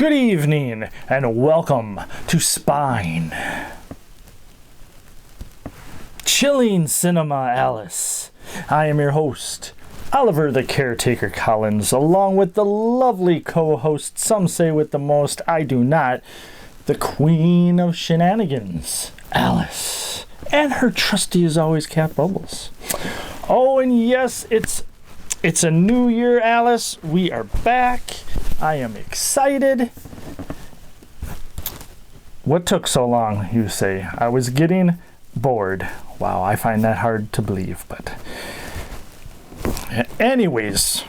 Good evening and welcome to Spine. Chilling Cinema Alice. I am your host, Oliver the Caretaker Collins, along with the lovely co-host, some say with the most, I do not, the Queen of Shenanigans, Alice, and her trusty as always, Cat Bubbles. Oh, and yes, it's a new year, Alice. We are back. I am excited. What took so long, you say? I was getting bored. Wow, I find that hard to believe, but anyways,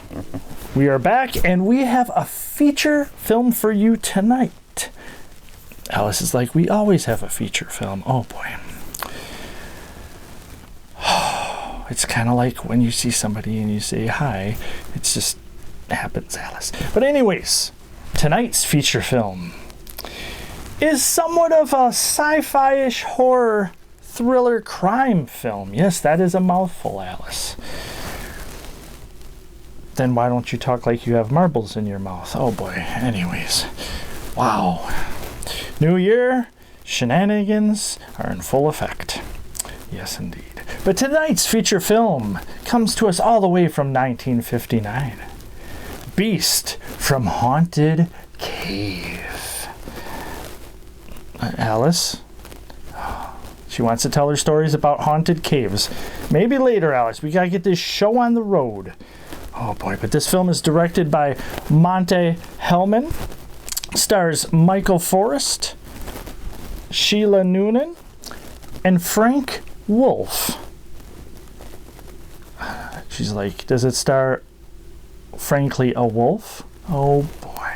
we are back and we have a feature film for you tonight. Alice is like, we always have a feature film. Oh boy. It's kind of like when you see somebody and you say hi. It just happens, Alice. But anyways, tonight's feature film is somewhat of a sci-fi-ish horror thriller crime film. Yes, that is a mouthful, Alice. Then why don't you talk like you have marbles in your mouth? Oh boy. Anyways. Wow. New year, shenanigans are in full effect. Yes, indeed. But tonight's feature film comes to us all the way from 1959. Beast from Haunted Cave. Alice? She wants to tell her stories about haunted caves. Maybe later, Alice. We gotta get this show on the road. Oh boy, but this film is directed by Monte Hellman. Stars Michael Forrest, Sheila Noonan, and Frank Wolf. She's like, does it star frankly a wolf? Oh boy.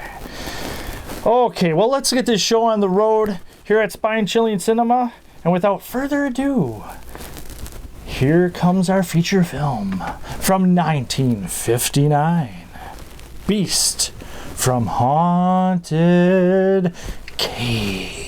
Okay, well, let's get this show on the road here at Spine Chilling Cinema. And without further ado, here comes our feature film from 1959. Beast from Haunted Cave.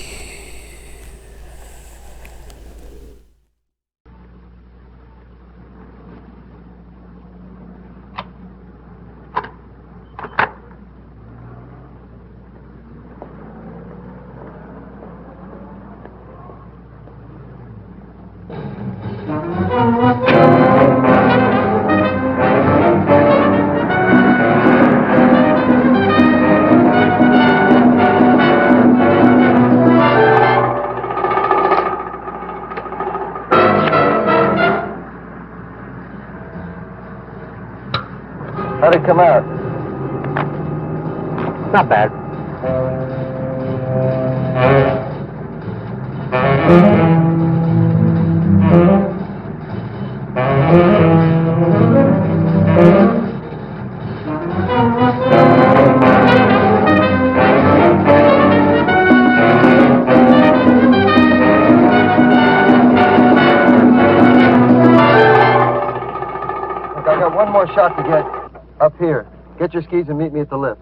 How'd it come out? Not bad. Look, I got one more shot to get. Up here. Get your skis and meet me at the lift.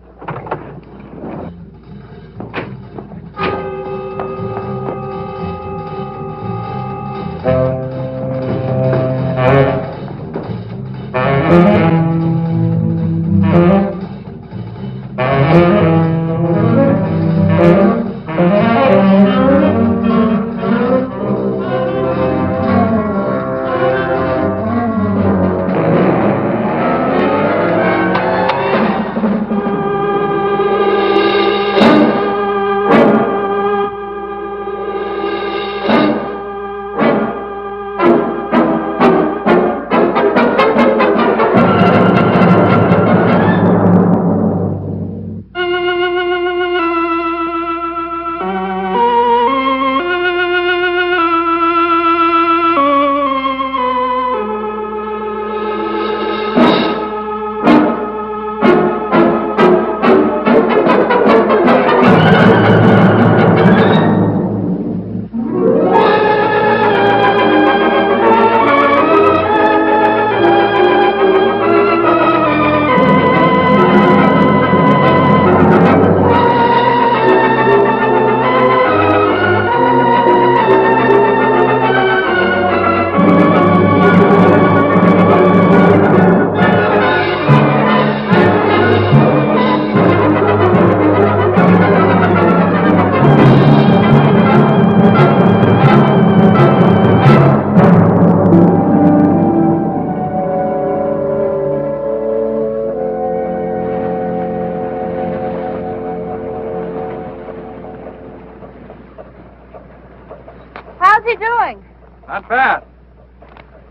he doing? Not bad.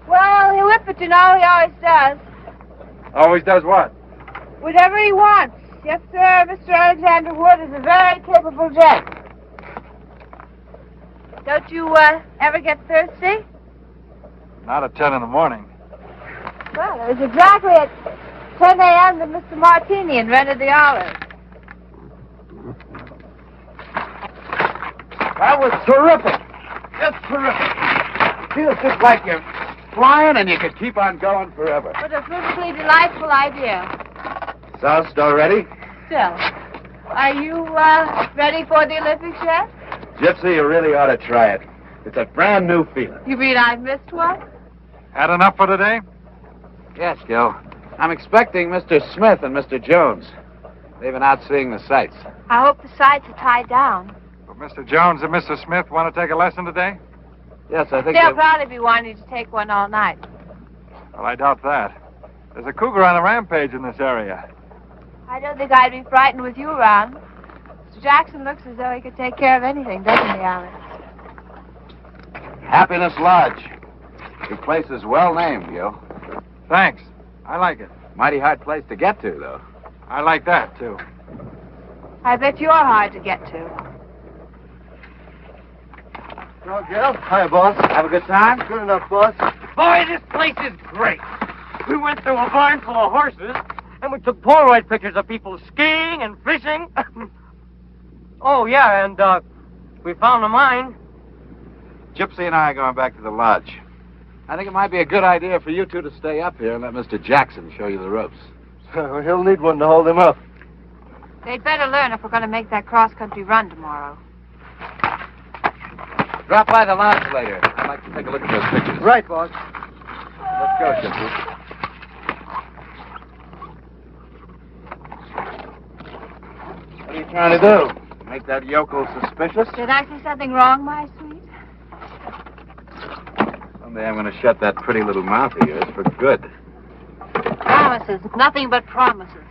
Well, he'll whip it, you know. He always does. Always does what? Whatever he wants. Yes, sir. Mr. Alexander Wood is a very capable gent. Don't you ever get thirsty? Not at 10 in the morning. Well, it was exactly at 10 a.m. that Mr. Martini invented the olive. That was terrific. Just terrific. Feels just like you're flying and you could keep on going forever. What a perfectly delightful idea. Sauce all ready? Still, are you ready for the Olympics yet? Gypsy, you really ought to try it. It's a brand new feeling. You mean I've missed one? Had enough for today? Yes, Gil. I'm expecting Mr. Smith and Mr. Jones. They've been out seeing the sights. I hope the sights are tied down. But Mr. Jones and Mr. Smith want to take a lesson today? Yes, I think They'll probably be wanting to take one all night. Well, I doubt that. There's a cougar on a rampage in this area. I don't think I'd be frightened with you around. Mr. Jackson looks as though he could take care of anything, doesn't he, Alex? Happiness Lodge. The place is well named, Gil. Thanks. I like it. Mighty hard place to get to, though. I like that, too. I bet you're hard to get to. Hello, Gil. Hi, boss. Have a good time? Good enough, boss. Boy, this place is great. We went through a barn full of horses, and we took Polaroid pictures of people skiing and fishing. Oh, yeah, and we found a mine. Gypsy and I are going back to the lodge. I think it might be a good idea for you two to stay up here and let Mr. Jackson show you the ropes. He'll need one to hold him up. They'd better learn if we're going to make that cross-country run tomorrow. Drop by the lodge later. I'd like to take a look at those pictures. Right, boss. Let's go, Gypsy. What are you trying to do? Make that yokel suspicious? Did I say something wrong, my sweet? Someday I'm going to shut that pretty little mouth of yours for good. Promises. Nothing but promises.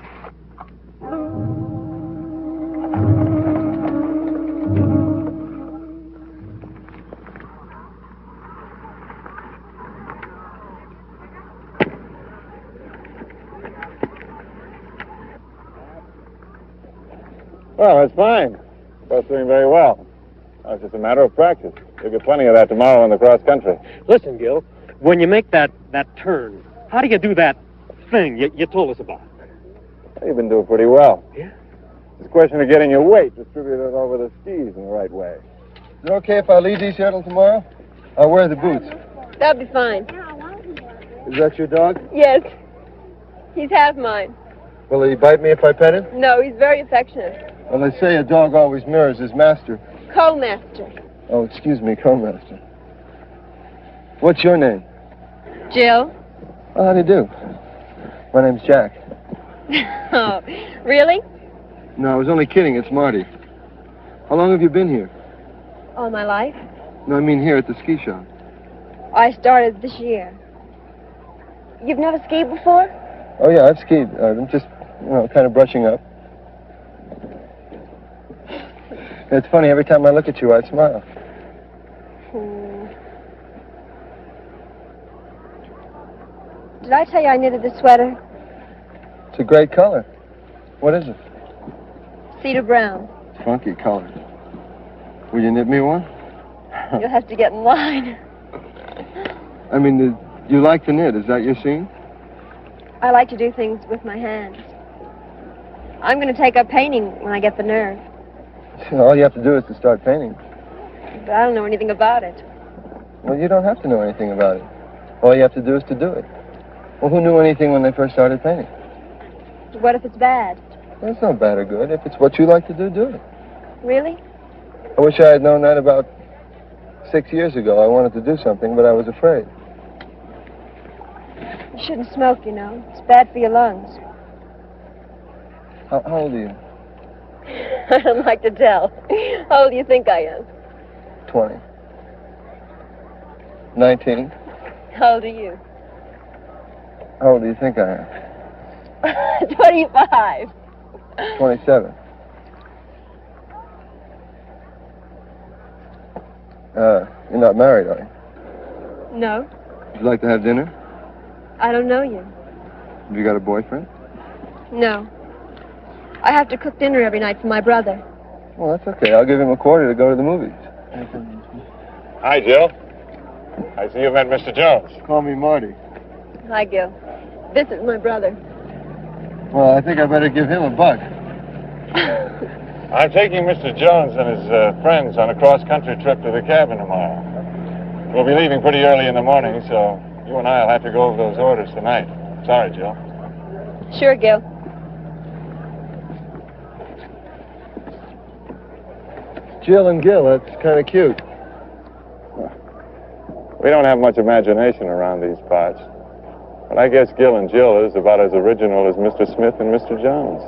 Well, that's fine. Both doing very well. Now, it's just a matter of practice. You'll get plenty of that tomorrow in the cross country. Listen, Gil, when you make that turn, how do you do that thing you told us about? You've been doing pretty well. Yeah? It's a question of getting your weight distributed over the skis in the right way. Is it okay if I leave these here till tomorrow? I'll wear the boots. That'll be fine. Is that your dog? Yes. He's half mine. Will he bite me if I pet him? No, he's very affectionate. Well, they say a dog always mirrors his master. Co-master. Oh, excuse me, co-master. What's your name? Jill. Oh, how do you do? My name's Jack. Oh, really? No, I was only kidding. It's Marty. How long have you been here? All my life. No, I mean here at the ski shop. I started this year. You've never skied before? Oh, yeah, I've skied. I'm just, kind of brushing up. It's funny, every time I look at you, I smile. Did I tell you I knitted this sweater? It's a great color. What is it? Cedar brown. Funky color. Will you knit me one? You'll have to get in line. I mean, you like to knit. Is that your scene? I like to do things with my hands. I'm going to take up painting when I get the nerve. All you have to do is to start painting. But I don't know anything about it. Well, you don't have to know anything about it. All you have to do is to do it. Well, who knew anything when they first started painting? What if it's bad? Well, it's not bad or good. If it's what you like to do, do it. Really? I wish I had known that about 6 years ago. I wanted to do something, but I was afraid. You shouldn't smoke, you know. It's bad for your lungs. How old are you? I don't like to tell. How old do you think I am? 20. 19. How old are you? How old do you think I am? 25. 27. You're not married, are you? No, Would you like to have dinner? I don't know you. Have you got a boyfriend? No. I have to cook dinner every night for my brother. Well, that's okay. I'll give him a quarter to go to the movies. Hi, Jill. I see you met Mr. Jones. Call me Marty. Hi, Gil. This is my brother. Well, I think I better give him a buck. I'm taking Mr. Jones and his friends on a cross-country trip to the cabin tomorrow. We'll be leaving pretty early in the morning, so you and I will have to go over those orders tonight. Sorry, Jill. Sure, Gil. Jill and Gil, that's kind of cute. We don't have much imagination around these parts. But I guess Gil and Jill is about as original as Mr. Smith and Mr. Jones.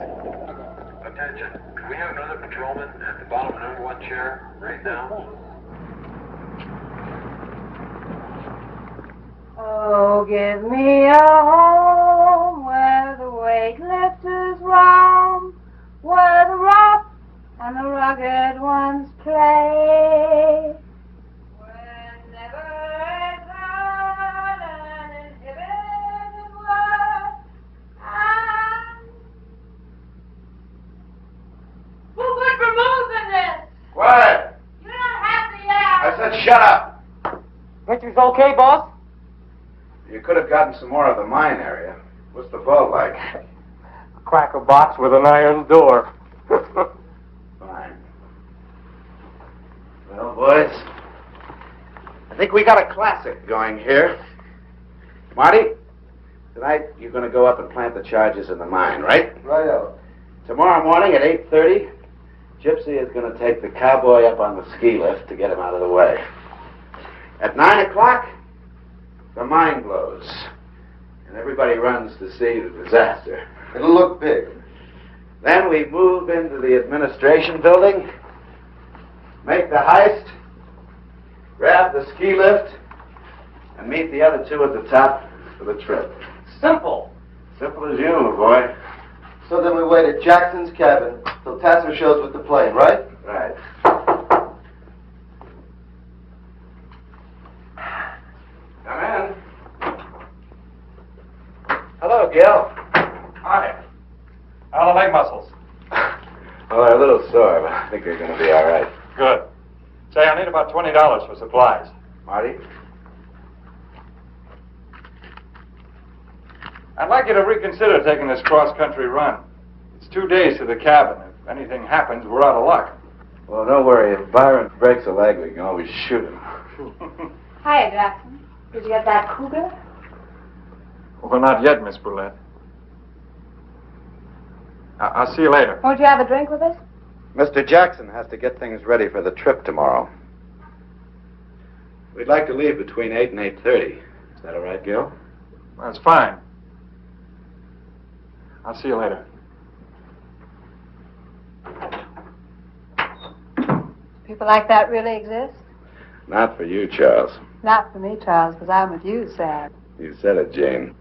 Attention. Could we have another patrolman at the bottom of number 1 chair right now? Oh, give me a home where the weightlifters roam, where the rough and the rugged ones play. Where never is heard an inhibited word, and who would remove in this? Quiet! You don't have to yell. I said shut up! Picture's okay, boss? You could have gotten some more of the mine area. What's the vault like? A cracker box with an iron door. Fine. Well, boys, I think we got a classic going here. Marty, tonight you're going to go up and plant the charges in the mine, right? Righto. Tomorrow morning at 8:30, Gypsy is going to take the cowboy up on the ski lift to get him out of the way. At 9 o'clock, the mine blows, and everybody runs to see the disaster. It'll look big. Then we move into the administration building, make the heist, grab the ski lift, and meet the other two at the top for the trip. Simple. Simple as you, my boy. So then we wait at Jackson's cabin till Tasser shows with the plane, right? Right. Come in. Hello, Gil. Hi. How are the leg muscles? Well, they're a little sore, but I think they're going to be all right. Good. Say, I need about $20 for supplies. Marty? I'd like you to reconsider taking this cross-country run. It's 2 days to the cabin. If anything happens, we're out of luck. Well, don't worry. If Byron breaks a leg, we can always shoot him. Hiya, Jackson. Did you get that cougar? Well, not yet, Miss Brulette. I'll see you later. Won't you have a drink with us? Mr. Jackson has to get things ready for the trip tomorrow. We'd like to leave between 8 and 8:30. Is that all right, Gil? That's fine. I'll see you later. People like that really exist? Not for you, Charles. Not for me, Charles, because I'm with you, Sam. You said it, Jane.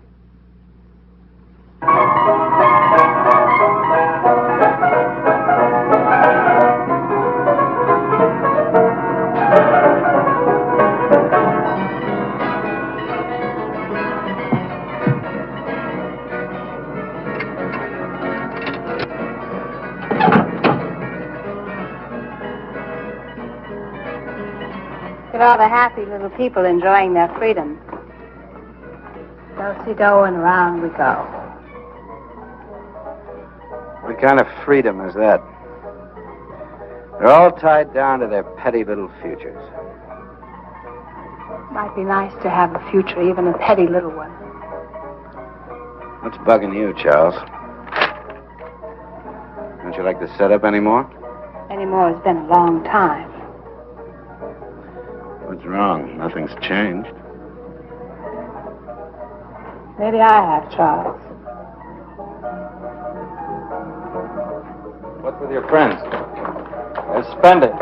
Look at all the happy little people enjoying their freedom. Do-si-do and around we go. What kind of freedom is that? They're all tied down to their petty little futures. Might be nice to have a future, even a petty little one. What's bugging you, Charles? Don't you like the setup anymore? Anymore, it's been a long time. What's wrong? Nothing's changed. Maybe I have, Charles. What's with your friends? They're spending.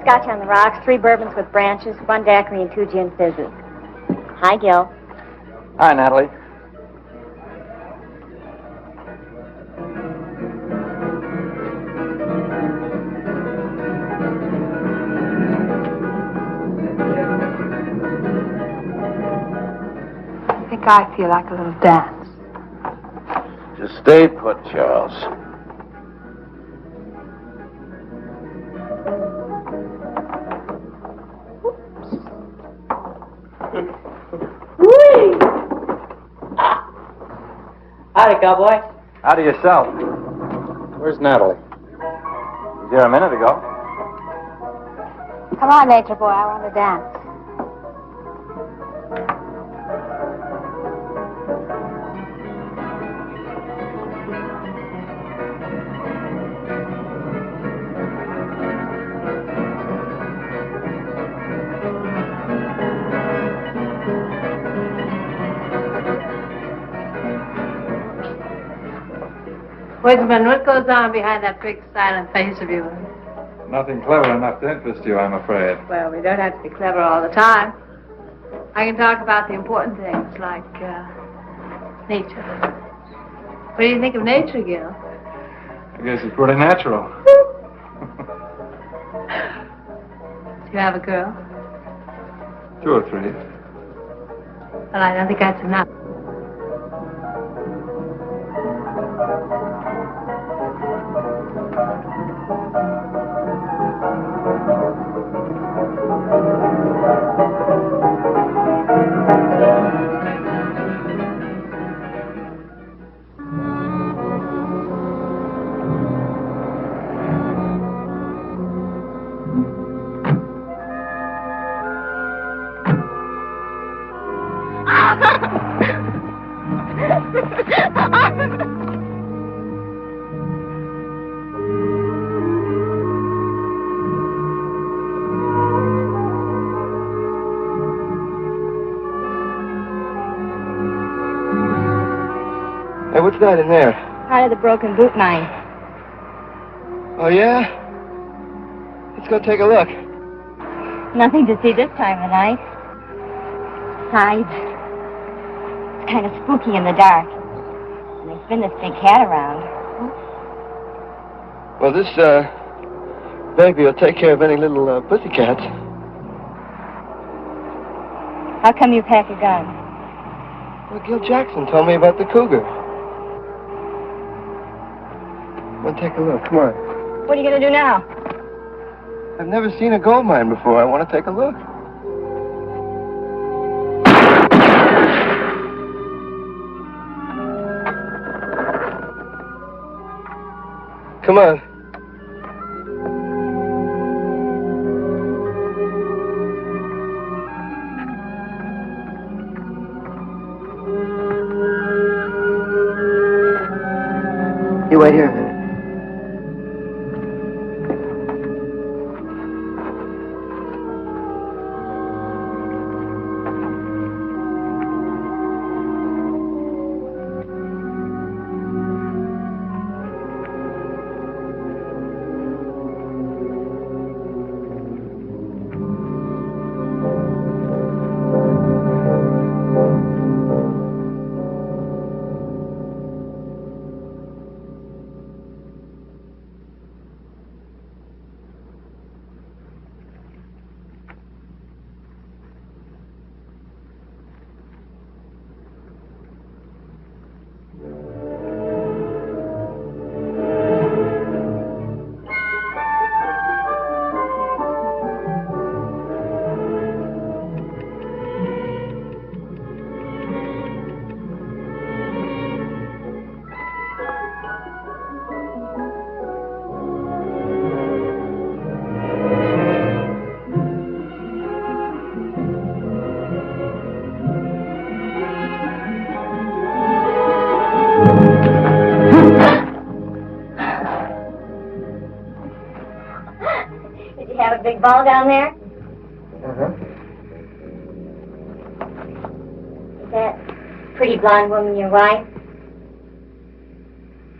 Scotch on the rocks, 3 bourbons with branches, 1 daiquiri and 2 gin fizzes. Hi, Gil. Hi, Natalie. I feel like a little dance. Just stay put, Charles. Howdy, cowboy. Howdy yourself. Where's Natalie? Was here a minute ago. Come on, nature boy. I want to dance. Woodsman, what goes on behind that big silent face of yours? Nothing clever enough to interest you, I'm afraid. Well, we don't have to be clever all the time. I can talk about the important things, like, nature. What do you think of nature, Gil? I guess it's pretty natural. Do you have a girl? 2 or 3. Well, I don't think that's enough. Hey, what's that in there? Part of the broken boot mine. Oh, yeah? Let's go take a look. Nothing to see this time of night. Besides, it's kind of spooky in the dark. And there's been this big cat around. Well, this, baby will take care of any little, pussycats. How come you pack a gun? Well, Gil Jackson told me about the cougar. Well, take a look. Come on. What are you going to do now? I've never seen a gold mine before. I want to take a look. Come on. You wait here a minute. Have a big ball down there? Uh-huh. Is that pretty blonde woman your wife?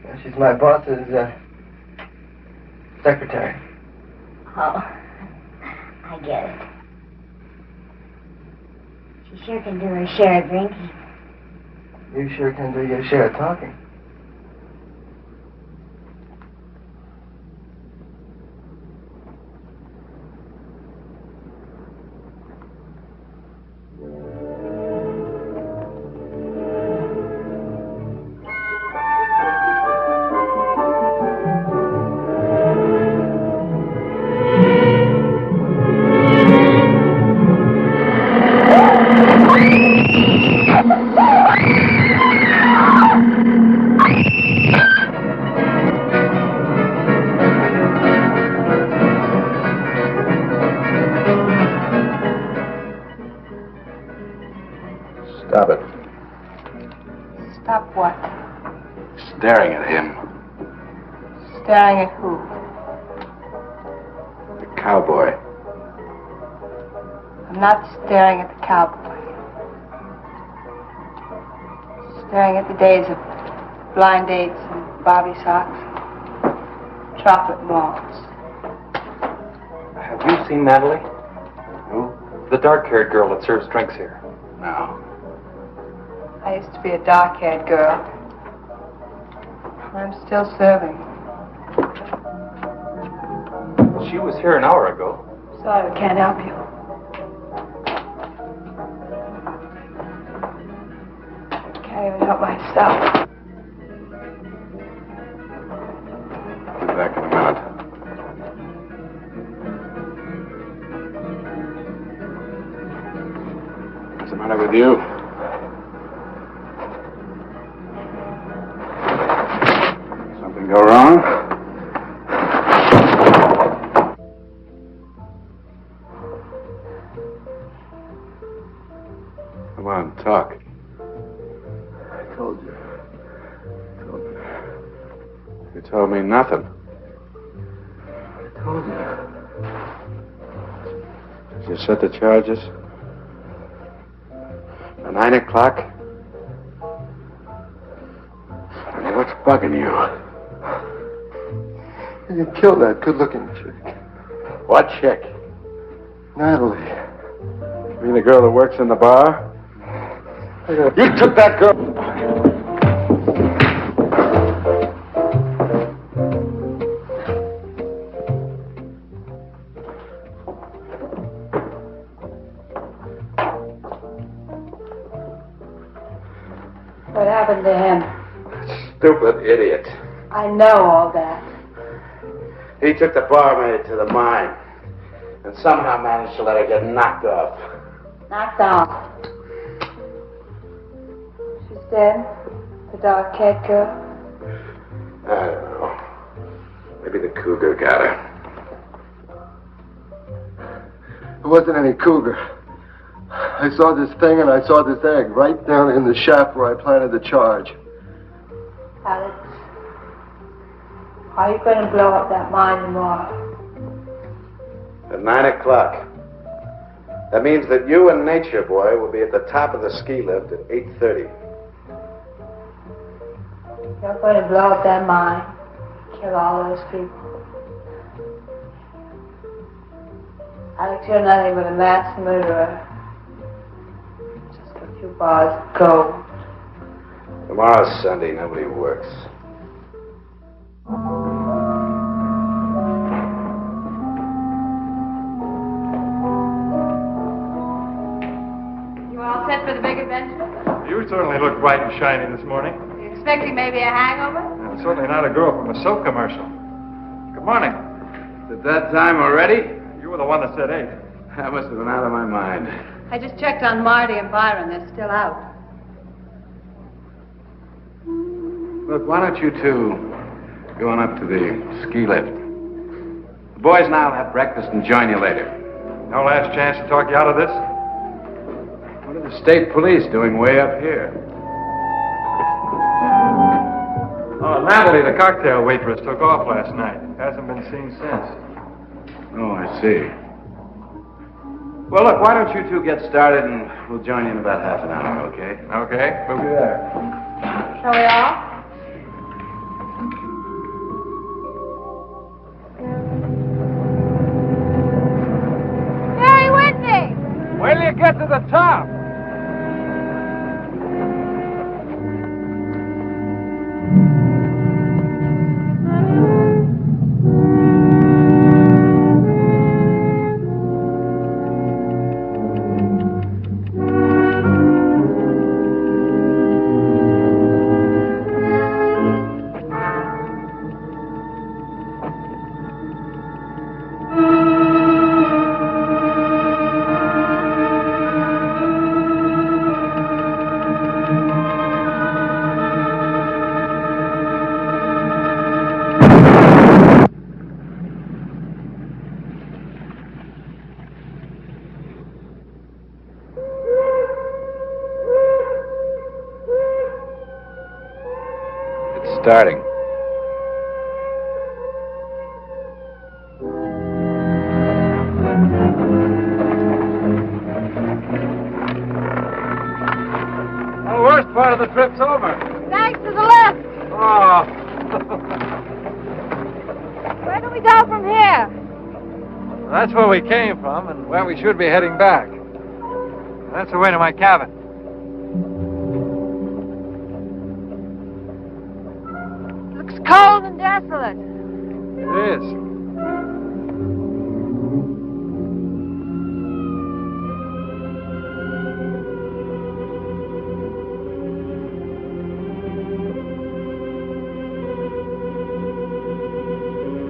Well, she's my boss's, secretary. Oh, I get it. She sure can do her share of drinking. You sure can do your share of talking. staring at him. Staring at who? The cowboy. I'm not staring at the cowboy. Staring at the days of blind dates and bobby socks, chocolate malls. Have you seen Natalie? Who? The dark-haired girl that serves drinks here. No. I used to be a dark-haired girl. I'm still serving. She was here an hour ago. Sorry, I can't help you. Can't even help myself. I'll be back in a minute. What's the matter with you? Something go wrong? Come on, talk. I told you. You told me nothing. I told you. Did you set the charges? At 9 o'clock? Honey, what's bugging you? You killed that good-looking chick. What chick? Natalie. You mean the girl that works in the bar? You took that girl. What happened to him? Stupid idiot. I know all that. He took the barmaid to the mine and somehow managed to let her get knocked off. Knocked off. She's dead? The dark-haired girl? I don't know. Maybe the cougar got her. It wasn't any cougar. I saw this thing and I saw this egg right down in the shaft where I planted the charge. Alex, are you going to blow up that mine tomorrow? At 9 o'clock. That means that you and Nature Boy will be at the top of the ski lift at 8:30. You're going to blow up that mine, kill all those people. Alex, you're nothing but a mass murderer. Just a few bars of gold. Tomorrow's Sunday, nobody works. You all set for the big adventure? You certainly look bright and shiny this morning. You expecting maybe a hangover? Certainly not a girl from a soap commercial. Good morning. Is it that time already? You were the one that said 8. I must have been out of my mind. I just checked on Marty and Byron. They're still out. Look, why don't you two go on up to the ski lift? The boys and I'll have breakfast and join you later. No last chance to talk you out of this? What are the state police doing way up here? Oh, Natalie, the cocktail waitress, took off last night. Hasn't been seen since. Oh, I see. Well, look, why don't you two get started and we'll join you in about half an hour, okay? Okay, we'll be there. Shall we all? Stay with me! Wait till you get to the top. starting. The worst part of the trip's over. Thanks to the lift. Oh. Where do we go from here? That's where we came from and where we should be heading back. That's the way to my cabin. Looks cold and desolate. It is.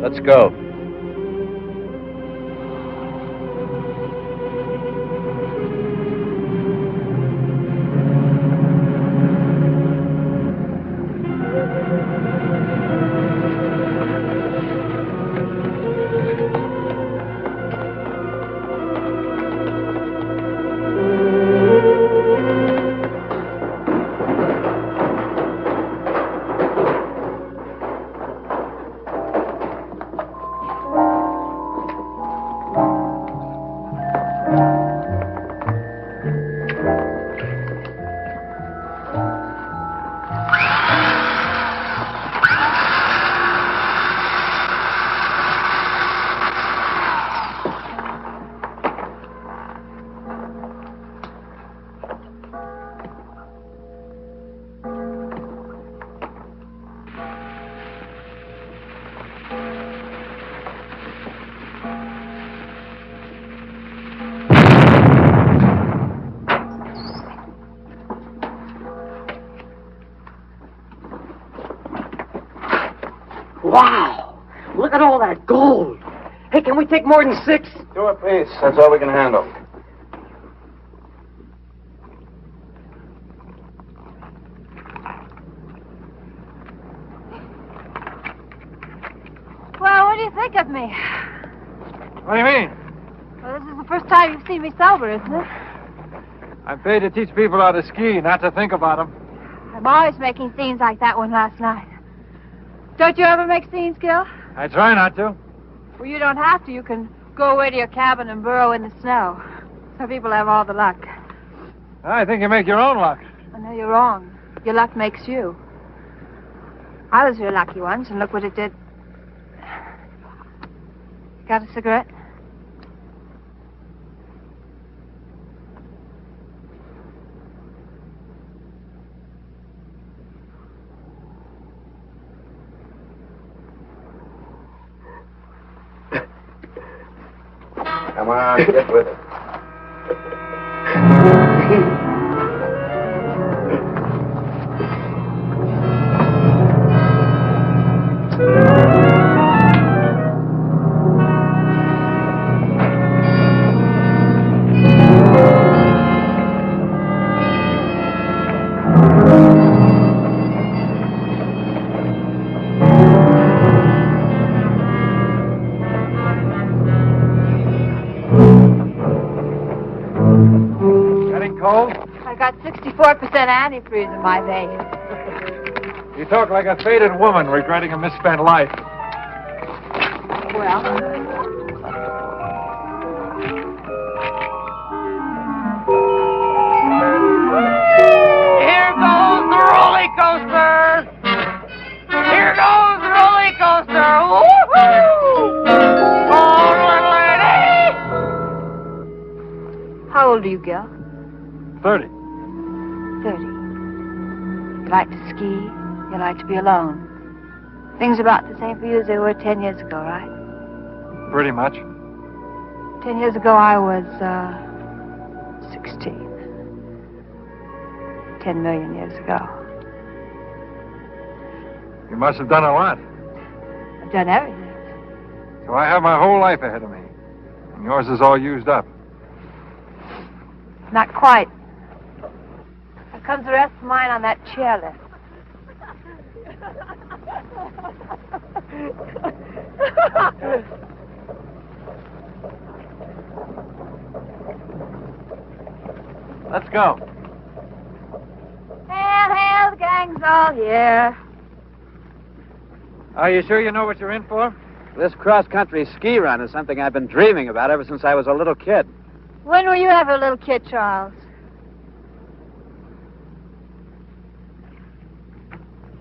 Let's go. Wow! Look at all that gold. Hey, can we take more than 6? 2 apiece. That's all we can handle. Well, what do you think of me? What do you mean? Well, this is the first time you've seen me sober, isn't it? I'm paid to teach people how to ski, not to think about them. I'm always making scenes like that one last night. Don't you ever make scenes, Gil? I try not to. Well, you don't have to. You can go away to your cabin and burrow in the snow. Some people have all the luck. I think you make your own luck. I know you're wrong. Your luck makes you. I was real lucky once, and look what it did. Got a cigarette? Come on, get with it. I got 64% antifreeze in my veins. You talk like a faded woman regretting a misspent life. Well, here goes the roller coaster! Here goes the roller coaster! Woohoo! Oh, little lady! how old are you, Gil? 30. 30. You like to ski. You like to be alone. Things about the same for you as they were 10 years ago, right? Pretty much. 10 years ago, I was, 16. 10 million years ago. You must have done a lot. I've done everything. So I have my whole life ahead of me. And yours is all used up. Not quite. There comes the rest of mine on that chairlift. Let's go. Hail, hail, the gang's all here. Are you sure you know what you're in for? This cross-country ski run is something I've been dreaming about ever since I was a little kid. When were you ever a little kid, Charles?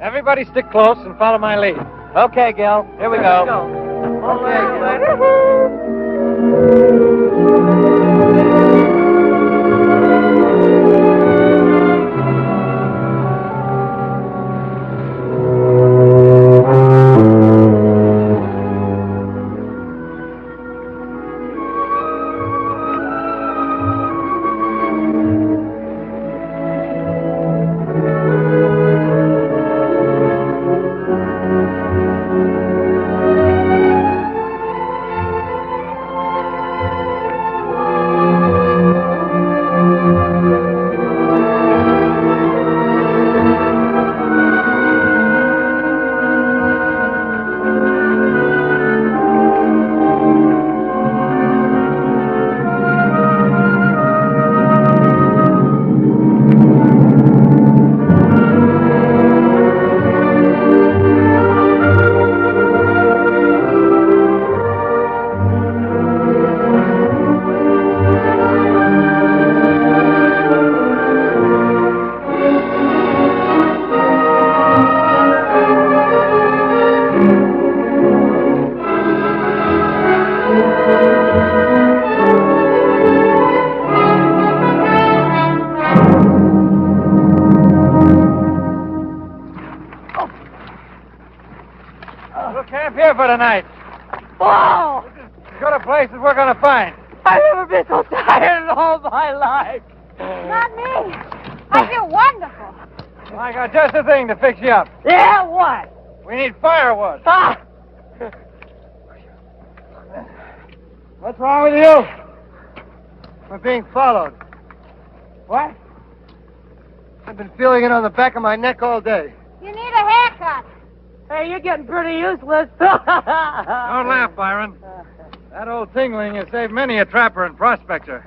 Everybody stick close and follow my lead. Okay, Gil. Here we go. For tonight. Oh! This is as good a place as we're going to find. I've never been so tired in all my life. Not me. I feel wonderful. I got just the thing to fix you up. Yeah, what? We need firewood. Ah! What's wrong with you? We're being followed. What? I've been feeling it on the back of my neck all day. You need a haircut. Hey, you're getting pretty useless. Don't laugh, Byron. That old tingling has saved many a trapper and prospector.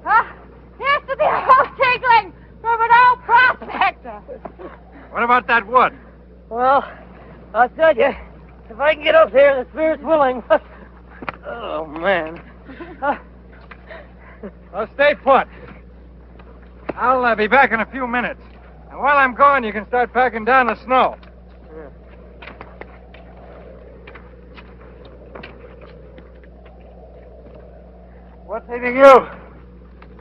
Here's to the old tingling from an old prospector. What about that wood? Well, I'll tell you, if I can get up here, the spirit's willing. Oh, man. Well, stay put. I'll be back in a few minutes. And while I'm gone, you can start packing down the snow. What's eating you?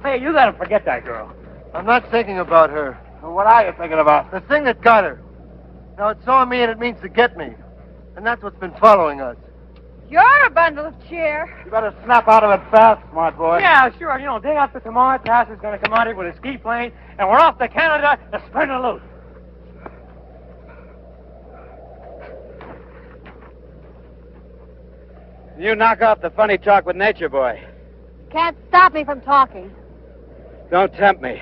Hey, you gotta forget that girl. I'm not thinking about her. What are you thinking about? The thing that got her. Now, it saw me and it means to get me. And that's what's been following us. You're a bundle of cheer. You better snap out of it fast, smart boy. Yeah, sure. You know, day after tomorrow, Tass is gonna come out here with a ski plane, and we're off to Canada to spin it loose. You knock off the funny talk with Nature Boy. Can't stop me from talking. Don't tempt me.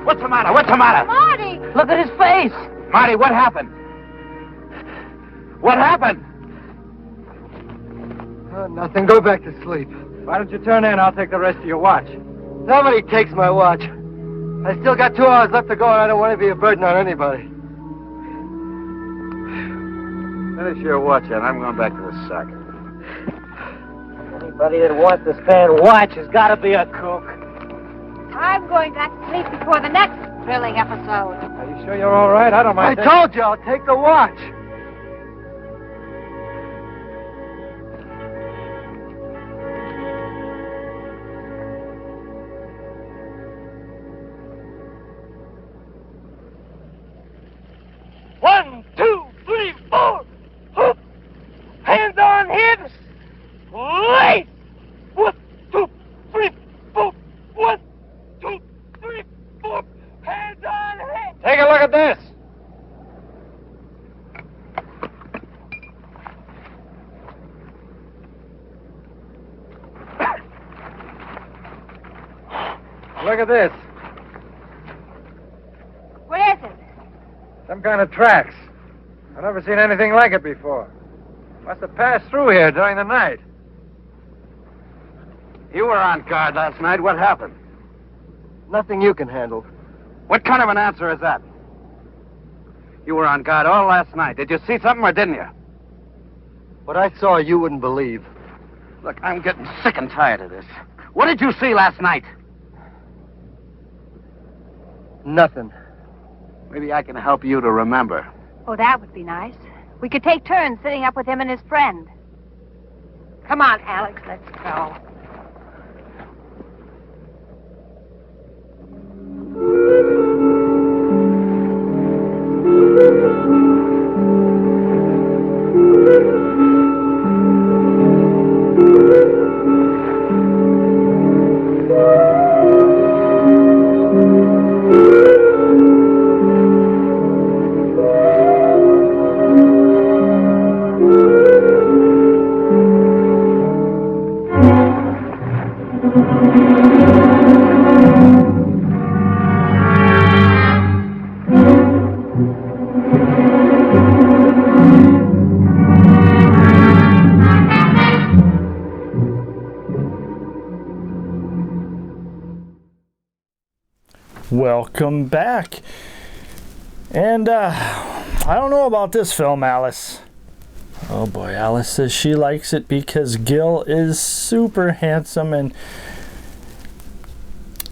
What's the matter? What's the matter? Marty! Look at his face. Marty, what happened? What happened? Oh, nothing. Go back to sleep. Why don't you turn in? I'll take the rest of your watch. Nobody takes my watch. I still got 2 hours left to go, and I don't want to be a burden on anybody. Finish your watch, and I'm going back to the socket. Anybody that wants to stand watch has got to be a kook. I'm going back to sleep before the next thrilling episode. Are you sure you're all right? I don't mind. I told you I'll take the watch. One, two, three, four. Hoop. Hands on hips. Lace. 1, 2, 3, 4. 1, 2, 3, 4. Hands on hips. Take a look at this. Look at this. What is it? Some kind of tracks. I've never seen anything like it before. Must have passed through here during the night. You were on guard last night. What happened? Nothing you can handle. What kind of an answer is that? You were on guard all last night. Did you see something or didn't you? What I saw, you wouldn't believe. Look, I'm getting sick and tired of this. What did you see last night? Nothing. Maybe I can help you to remember. Oh, that would be nice. We could take turns sitting up with him and his friend. Come on, Alex, let's go. Welcome back. And I don't know about this film, Alice. Oh boy, Alice says she likes it because Gil is super handsome, and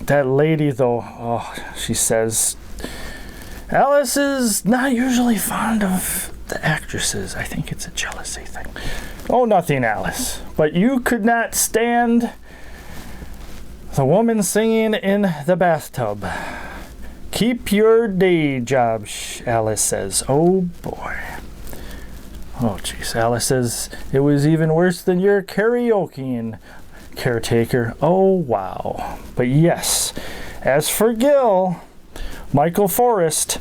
that lady though, oh, she says Alice is not usually fond of the actresses. I think it's a jealousy thing. Oh, nothing, Alice. But you could not stand the woman singing in the bathtub. Keep your day job, Alice says. Oh boy. Oh jeez, Alice says it was even worse than your karaokeing, Caretaker. Oh wow. But yes, as for Gil, Michael Forrest,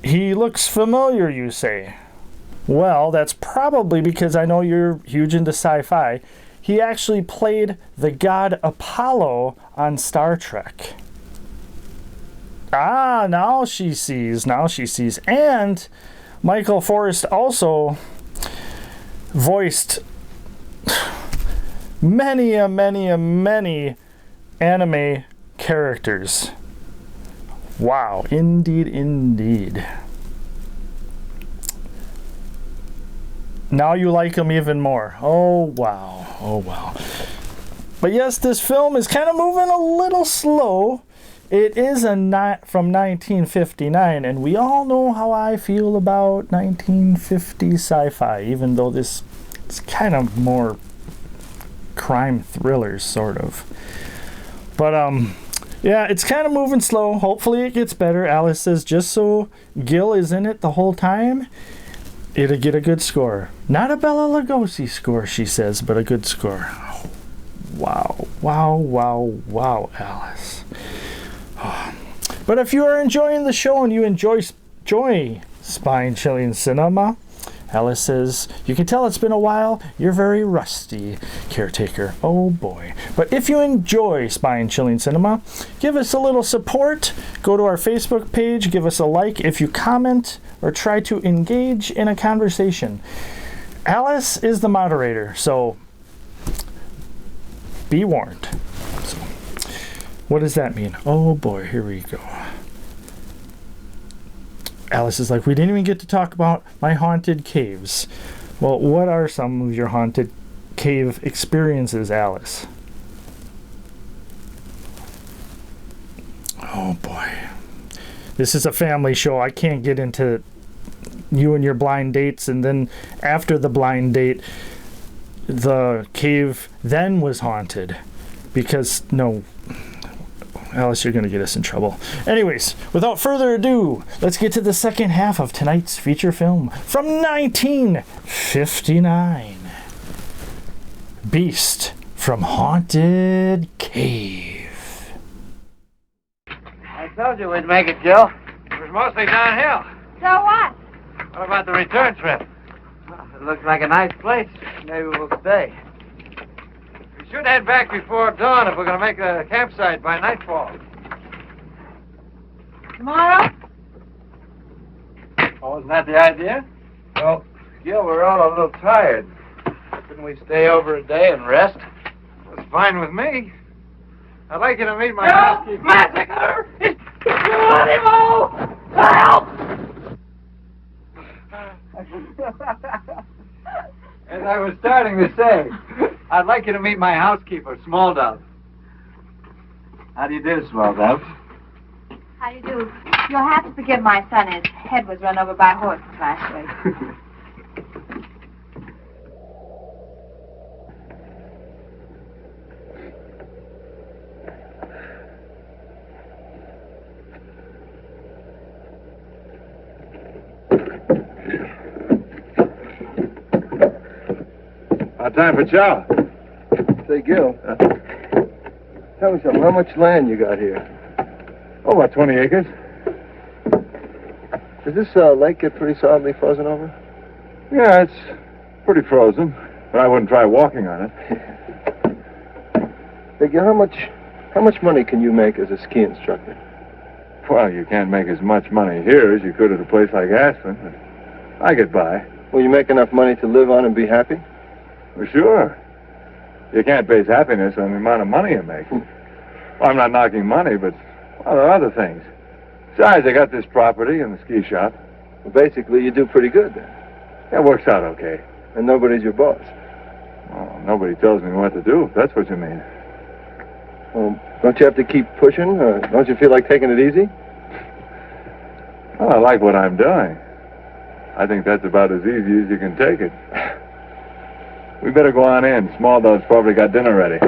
he looks familiar, you say. Well, that's probably because I know you're huge into sci-fi. He actually played the god Apollo on Star Trek. Ah, now she sees. And Michael Forrest also voiced many anime characters. Wow, indeed. Now you like him even more. Oh wow. But yes, this film is kind of moving a little slow. It is from 1959, and we all know how I feel about 1950s sci-fi, even though it's kind of more crime thrillers, sort of. But yeah, it's kind of moving slow. Hopefully it gets better. Alice says just so Gil is in it the whole time, it'll get a good score. Not a Bela Lugosi score, she says, but a good score. Wow, Alice. But if you are enjoying the show and you enjoy spine-chilling cinema, Alice says, you can tell it's been a while. You're very rusty, Caretaker. Oh boy. But if you enjoy spine-chilling cinema, give us a little support. Go to our Facebook page, give us a like if you comment or try to engage in a conversation. Alice is the moderator, so be warned. So, what does that mean? Oh boy, here we go. Alice is like, we didn't even get to talk about my haunted caves. Well, what are some of your haunted cave experiences, Alice? Oh boy. This is a family show. I can't get into you and your blind dates, and then after the blind date, the cave then was haunted. Because, no, Alice, you're going to get us in trouble. Anyways, without further ado, let's get to the second half of tonight's feature film from 1959. Beast from Haunted Cave. I told you we'd make it, Jill. It was mostly downhill. So what? What about the return trip? Well, it looks like a nice place. Maybe we'll stay. We should head back before dawn if we're going to make a campsite by nightfall. Tomorrow? Oh, isn't that the idea? Well, Gil, we're all a little tired. Couldn't we stay over a day and rest? That's fine with me. I'd like you to meet my housekeeper. Massacre! It's animal! Help! As I was starting to say, I'd like you to meet my housekeeper, Small Dove. How do you do, Small Dove? How do you do? You'll have to forgive my son. His head was run over by horses last week. Time for chow. Say, Gil, tell me something. How much land you got here? Oh, about 20 acres. Does this lake get pretty solidly frozen over? Yeah, it's pretty frozen, but I wouldn't try walking on it. Say, Gil, how much money can you make as a ski instructor? Well, you can't make as much money here as you could at a place like Aspen, but I get by. Will you make enough money to live on and be happy? Well, sure. You can't base happiness on the amount of money you make. Well, I'm not knocking money, but well, there are other things. Besides, I got this property and the ski shop. Well, basically, you do pretty good then. That works out okay. And nobody's your boss. Well, nobody tells me what to do, if that's what you mean. Well, don't you have to keep pushing? Don't you feel like taking it easy? Well, I like what I'm doing. I think that's about as easy as you can take it. We better go on in. Small Dove's probably got dinner ready.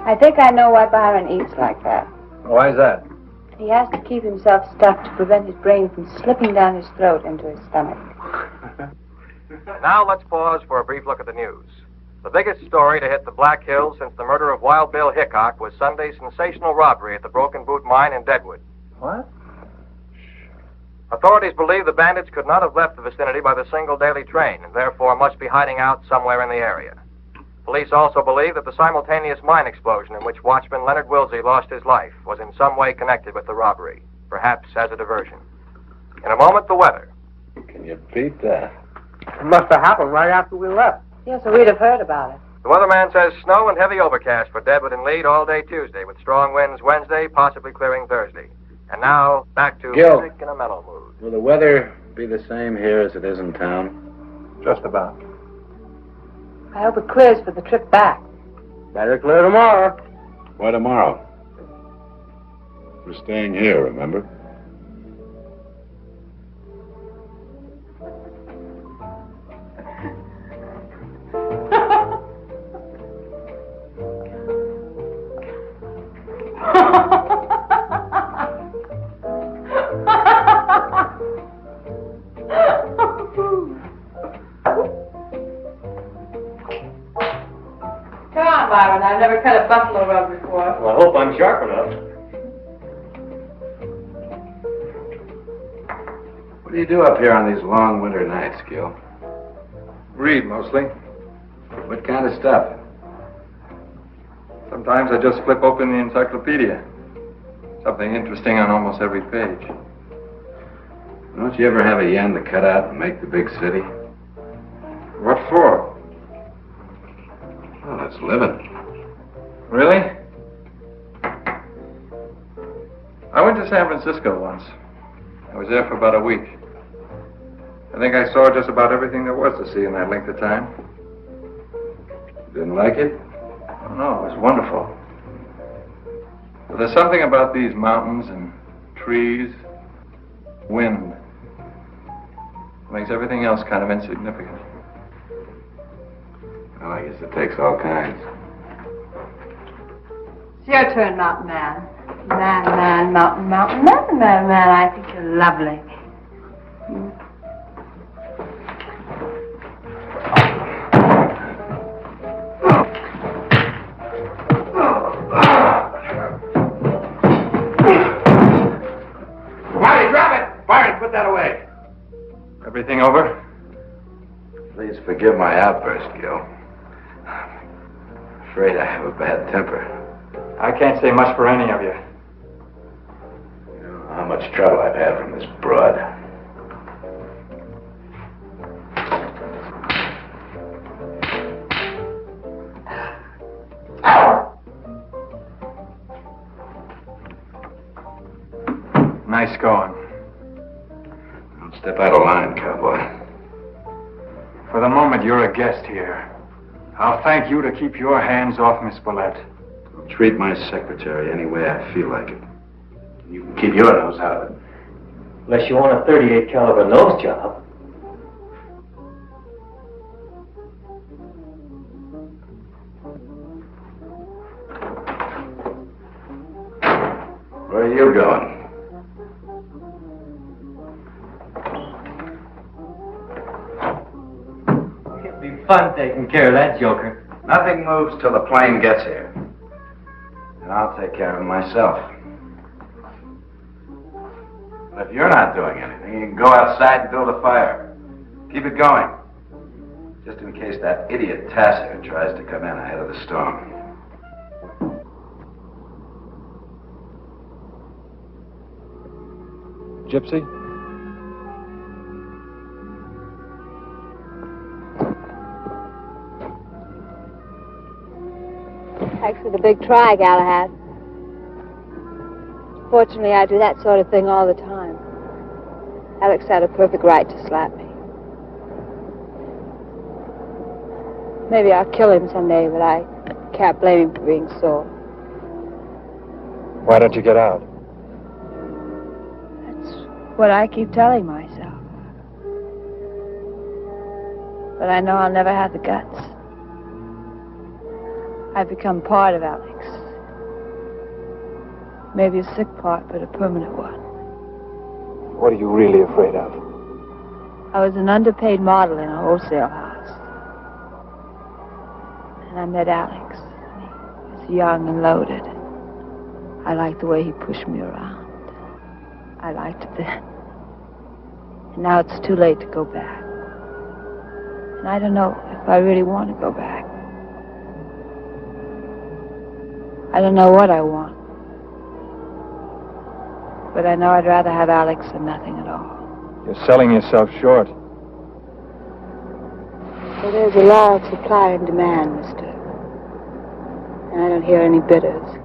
I think I know why Byron eats like that. Why's that? He has to keep himself stuffed to prevent his brain from slipping down his throat into his stomach. Now let's pause for a brief look at the news. The biggest story to hit the Black Hills since the murder of Wild Bill Hickok was Sunday's sensational robbery at the Broken Boot Mine in Deadwood. What? Authorities believe the bandits could not have left the vicinity by the single daily train and therefore must be hiding out somewhere in the area. Police also believe that the simultaneous mine explosion in which watchman Leonard Wilsey lost his life was in some way connected with the robbery, perhaps as a diversion. In a moment, the weather. Can you beat that? It must have happened right after we left. Yes, so we'd have heard about it. The weatherman says snow and heavy overcast for Deadwood and Lead all day Tuesday, with strong winds Wednesday, possibly clearing Thursday. And now, back to Gil, music in a mellow mood. will the weather be the same here as it is in town? Just about. I hope it clears for the trip back. Better clear tomorrow. Why tomorrow? We're staying here, remember? ever cut a buffalo rub before. Well, I hope I'm sharp enough. What do you do up here on these long winter nights, Gil? Read, mostly. What kind of stuff? Sometimes I just flip open the encyclopedia. Something interesting on almost every page. Don't you ever have a yen to cut out and make the big city? What for? Well, it's living. Really? I went to San Francisco once. I was there for about a week. I think I saw just about everything there was to see in that length of time. Didn't like it? Oh, no, it was wonderful. But there's something about these mountains and trees, wind, that makes everything else kind of insignificant. Well, I guess it takes all kinds. It's your turn, Mountain Man. Man, Mountain Man. I think you're lovely. Put that away. Everything over? Please forgive my outburst, Gil. I'm afraid I have a bad temper. I can't say much for any of you. You know how much trouble I've had from this broad. Nice going. Step out of line, cowboy. For the moment, you're a guest here. I'll thank you to keep your hands off Miss Willette. I'll treat my secretary any way I feel like it. You can keep your nose out of it. Unless you want a 38 caliber nose job. Where are you going? It'll be fun taking care of that joker. Nothing moves till the plane gets here. And I'll take care of him myself. But if you're not doing anything, you can go outside and build a fire. Keep it going. Just in case that idiot Tasser tries to come in ahead of the storm. Gypsy? Thanks for the big try, Galahad. Fortunately, I do that sort of thing all the time. Alex had a perfect right to slap me. Maybe I'll kill him someday, but I can't blame him for being sore. Why don't you get out? That's what I keep telling myself. But I know I'll never have the guts. I've become part of Alex. Maybe a sick part, but a permanent one. What are you really afraid of? I was an underpaid model in a wholesale house. And I met Alex. He was young and loaded. I liked the way he pushed me around. I liked it then. And now it's too late to go back. And I don't know if I really want to go back. I don't know what I want. But I know I'd rather have Alex than nothing at all. You're selling yourself short. Well, there's a law of supply and demand, mister. And I don't hear any bidders.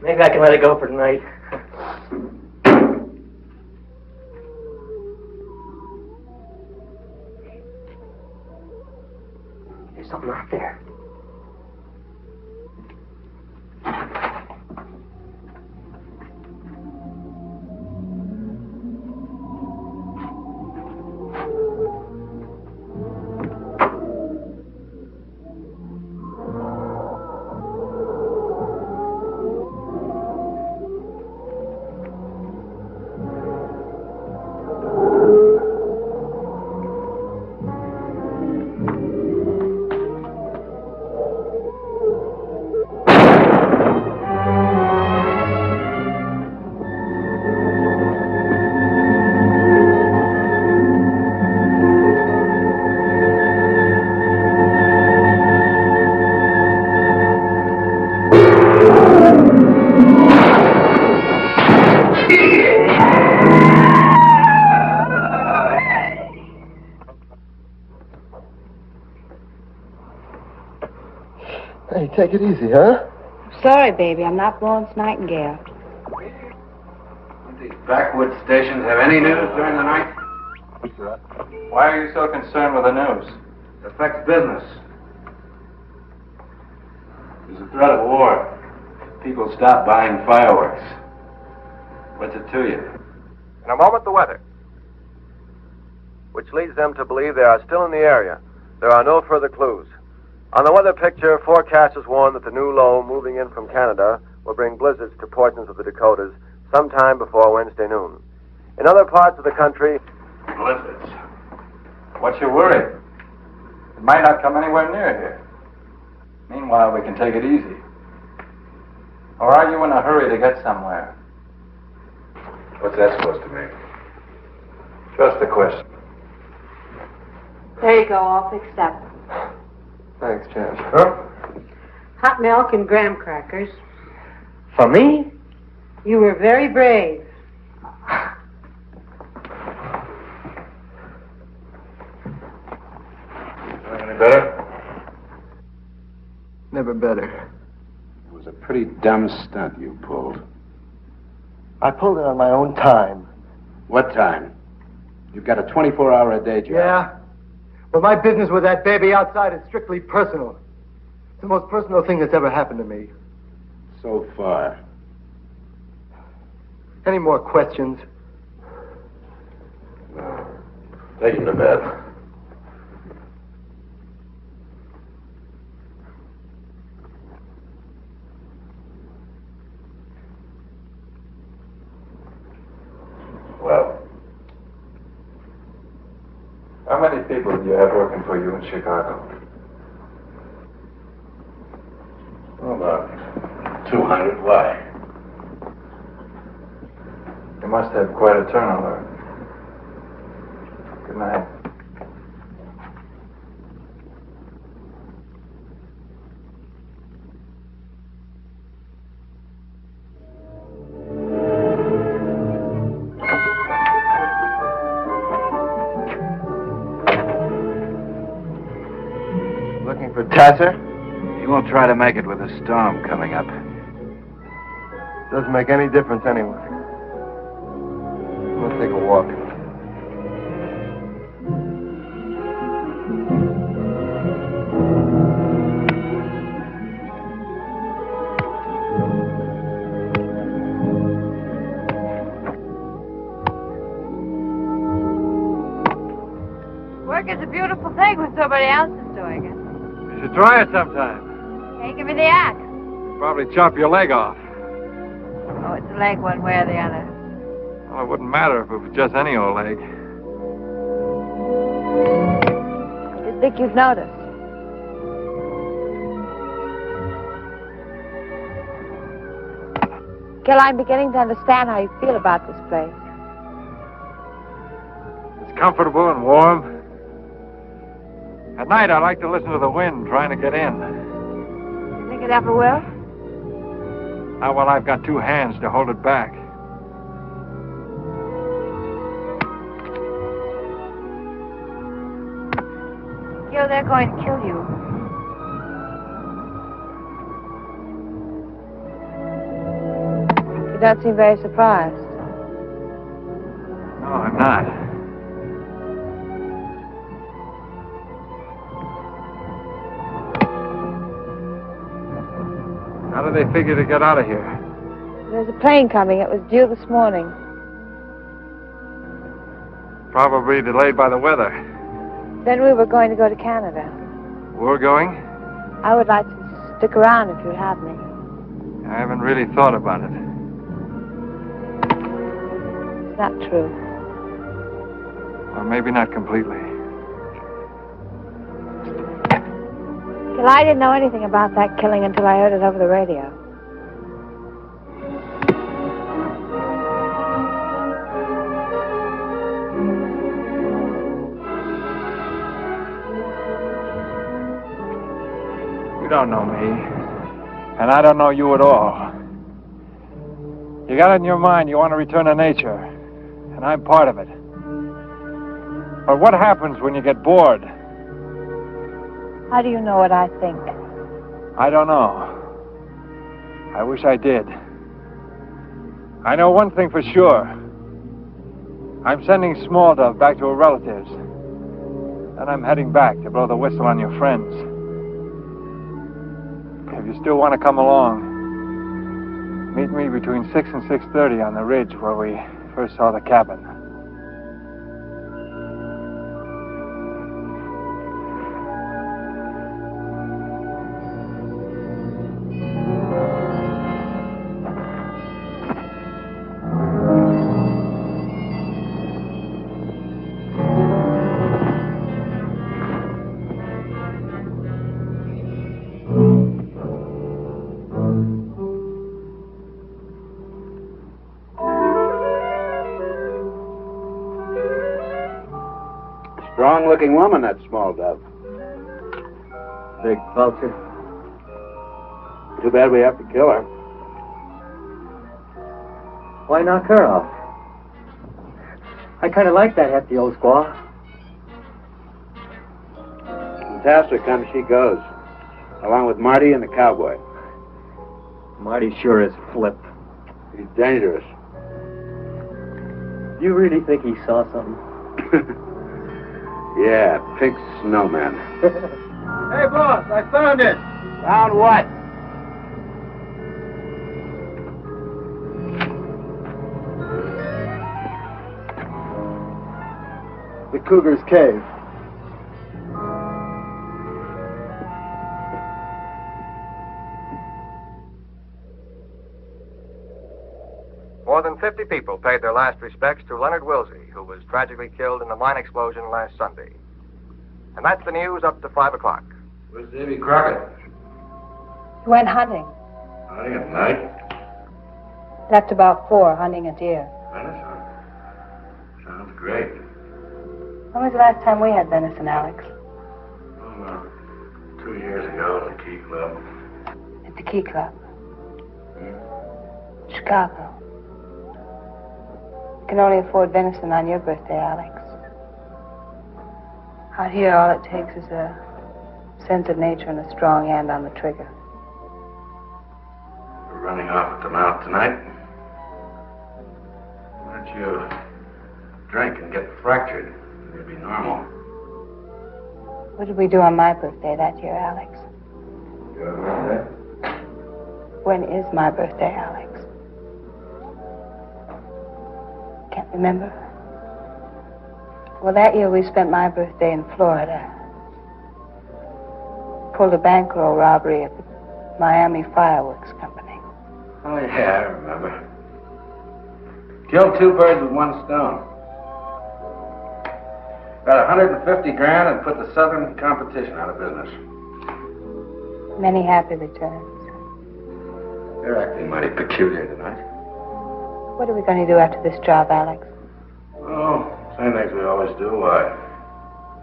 Maybe I can let it go for tonight. There's something out there. take it easy, huh? Sorry, baby, I'm not Florence Nightingale. Don't these backwoods stations have any news during the night? Why are you so concerned with the news? It affects business. There's a threat of war. People stop buying fireworks. What's it to you? In a moment, the weather, which leads them to believe they are still in the area. There are no further clues. On the weather picture, forecasters warn that the new low moving in from Canada will bring blizzards to portions of the Dakotas sometime before Wednesday noon. In other parts of the country, blizzards. What's your worry? It might not come anywhere near here. Meanwhile, we can take it easy. Or are you in a hurry to get somewhere? What's that supposed to mean? Just a question. There you go, all fixed up. Thanks, Jan. Hot milk and graham crackers. For me? You were very brave. Any better? Never better. It was a pretty dumb stunt you pulled. I pulled it on my own time. What time? You've got a 24-hour-a-day job. Yeah? Well, my business with that baby outside is strictly personal. It's the most personal thing that's ever happened to me. So far. Any more questions? No. Take him to bed. Well, how many people do you have working for you in Chicago? Oh, about 200. Why? You must have quite a turnover. Good night. Looking for Tasser? He won't try to make it with a storm coming up. Doesn't make any difference anyway. We'll take a walk. Work is a beautiful thing when somebody else is doing it. You should try it sometime. Hey, give me the axe. Probably chop your leg off. Oh, it's a leg one way or the other. Well, it wouldn't matter if it was just any old leg. I just think you've noticed. Gil, I'm beginning to understand how you feel about this place. It's comfortable and warm. At night, I like to listen to the wind trying to get in. You think it ever will? Not while I've got two hands to hold it back. Gil, they're going to kill you. You don't seem very surprised. No, I'm not. How do they figure to get out of here? There's a plane coming. It was due this morning. Probably delayed by the weather. Then we were going to go to Canada. We're going? I would like to stick around if you'd have me. I haven't really thought about it. It's not true. Or maybe not completely. Gil, I didn't know anything about that killing until I heard it over the radio. You don't know me. And I don't know you at all. You got it in your mind you want to return to nature. And I'm part of it. But what happens when you get bored? How do you know what I think? I don't know. I wish I did. I know one thing for sure. I'm sending Small Dove back to her relatives. Then I'm heading back to blow the whistle on your friends. If you still want to come along, meet me between 6 and 6:30 on the ridge where we first saw the cabin. Strong-looking woman, that Small Dove. Big vulture. Too bad we have to kill her. Why knock her off? I kind of like that hefty old squaw. Fantastic time she goes, along with Marty and the cowboy. Marty sure is flip. He's dangerous. Do you really think he saw something? Yeah, pink snowman. Hey, boss, I found it. Found what? The Cougar's cave. More than 50 people paid their last respects to Leonard Wilsey, who was tragically killed in the mine explosion last Sunday. And that's the news up to 5 o'clock. Where's Davy Crockett? He went hunting. Hunting at night? Left about 4, hunting a deer. Venison? Sounds great. When was the last time we had venison, Alex? Oh, 2 years ago at the Key Club. At the Key Club. Chicago. You can only afford venison on your birthday, Alex. Out here, all it takes is a sense of nature and a strong hand on the trigger. We're running off at the mouth tonight. Why don't you drink and get fractured? It'll be normal. What did we do on my birthday that year, Alex? Your birthday? When is my birthday, Alex? Can't remember. Well, that year we spent my birthday in Florida. Pulled a bankroll robbery at the Miami Fireworks Company. Oh, yeah, I remember. Killed 2 birds with 1 stone. Got 150 grand and put the Southern competition out of business. Many happy returns. You're acting mighty peculiar tonight. What are we going to do after this job, Alex? Oh, same things we always do. Why?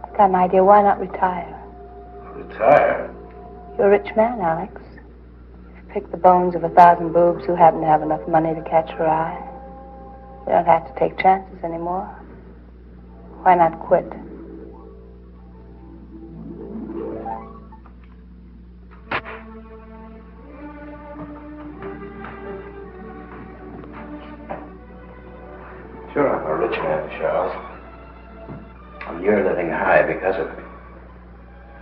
I've got an idea. Why not retire? Retire? You're a rich man, Alex. You've picked the bones of 1,000 boobs who happen to have enough money to catch her eye. You don't have to take chances anymore. Why not quit? Sure, I'm a rich man, Charles. And you're living high because of it.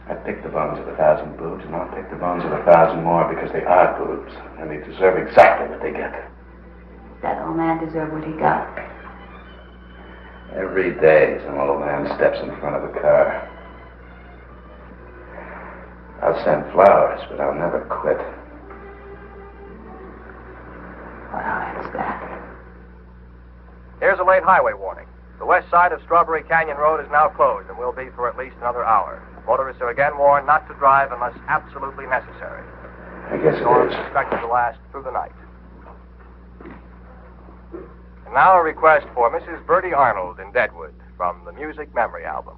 I picked the bones of 1,000 boobs, and I'll pick the bones of 1,000 more because they are boobs, and they deserve exactly what they get. That old man deserved what he got. Every day, some old man steps in front of a car. I'll send flowers, but I'll never quit. Well, that's that. Here's a late highway warning. The west side of Strawberry Canyon Road is now closed and will be for at least another hour. Motorists are again warned not to drive unless absolutely necessary. I guess The storm it is is. expected to last through the night. And now a request for Mrs. Bertie Arnold in Deadwood from the Music Memory Album.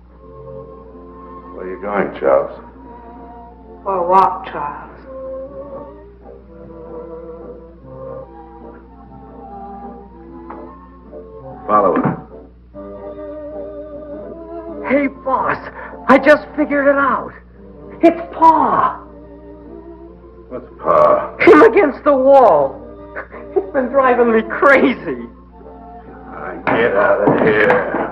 Where are you going, Charles? For a walk, Charles. Follow it. Hey, boss, I just figured it out. It's Pa. What's Pa? Him against the wall. It's been driving me crazy. Get out of here.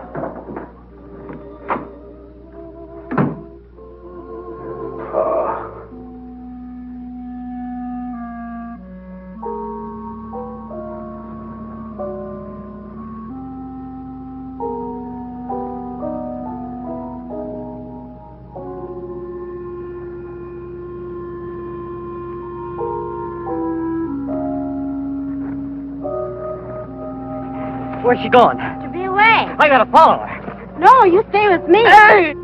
Where's she going? To be away. I gotta follow her. No, you stay with me. Hey!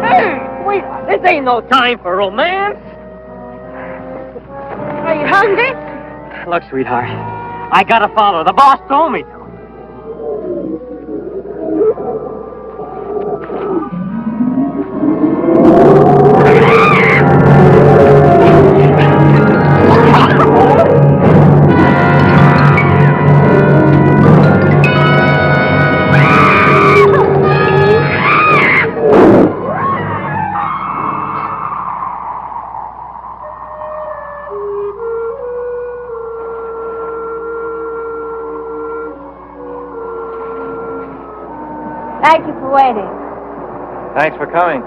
Hey, wait, this ain't no time for romance. Are you hungry? Look, sweetheart, I gotta follow her. The boss told me to. Thank you for waiting. Thanks for coming.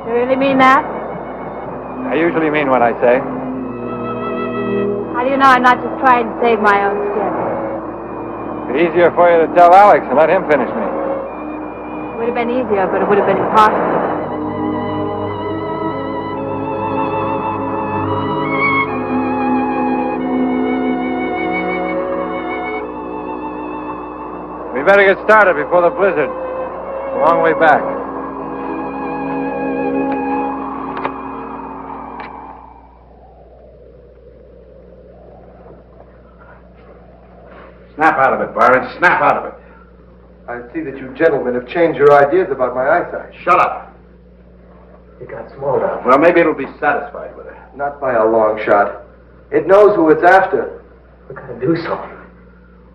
You really mean that? I usually mean what I say. How do you know I'm not just trying to save my own skin? It'd be easier for you to tell Alex and let him finish me. It would have been easier, but it would have been impossible. We better get started before the blizzard. It's a long way back. Snap out of it, Byron. Snap out of it. I see that you gentlemen have changed your ideas about my eyesight. Shut up. It got small now. Well, maybe it'll be satisfied with it. Not by a long shot. It knows who it's after. We gotta do something.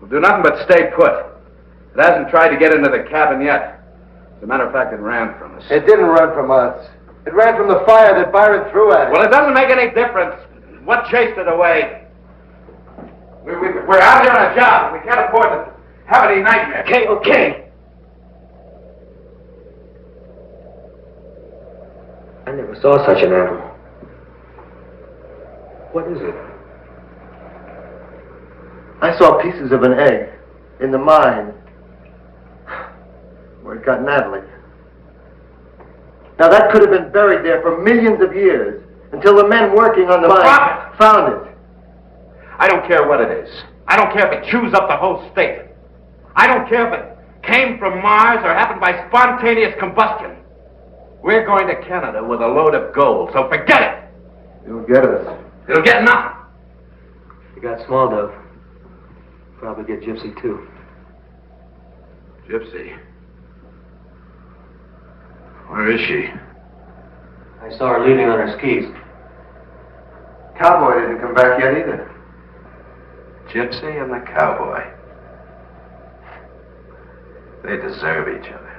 We'll do nothing but stay put. It hasn't tried to get into the cabin yet. As a matter of fact, it ran from us. It didn't run from us. It ran from the fire that Byron threw at it. Well, it doesn't make any difference. What chased it away? We're out here on a job. We can't afford to have any nightmares. Okay. I never saw such an animal. What is it? I saw pieces of an egg in the mine where it got Natalie. Now that could have been buried there for millions of years until the men working on the mine found it. I don't care what it is. I don't care if it chews up the whole state. I don't care if it came from Mars or happened by spontaneous combustion. We're going to Canada with a load of gold, so forget it. It'll get us. It'll get nothing. You got small, Dove. Probably get Gypsy, too. Gypsy? Where is she? I saw her leaving on her skis. Cowboy didn't come back yet either. Gypsy and the cowboy. They deserve each other.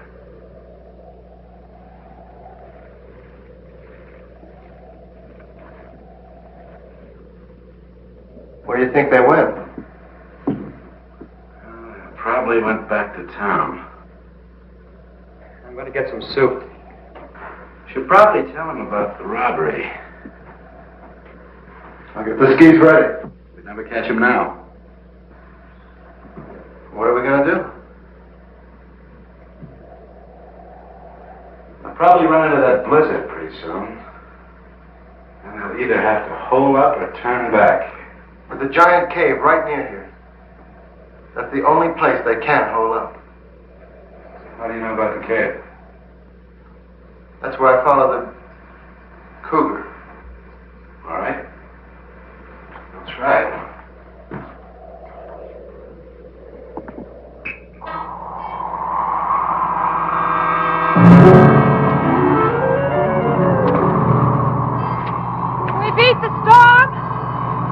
Where do you think they went? Probably went back to town. I'm going to get some soup. Should probably tell him about the robbery. I'll get the skis ready. We'd never catch him now. What are we going to do? We'll probably run into that blizzard pretty soon. And they'll either have to hole up or turn back. There's a giant cave right near here. That's the only place they can't hole up. How do you know about the cave? That's where I followed the cougar. All right. That's right.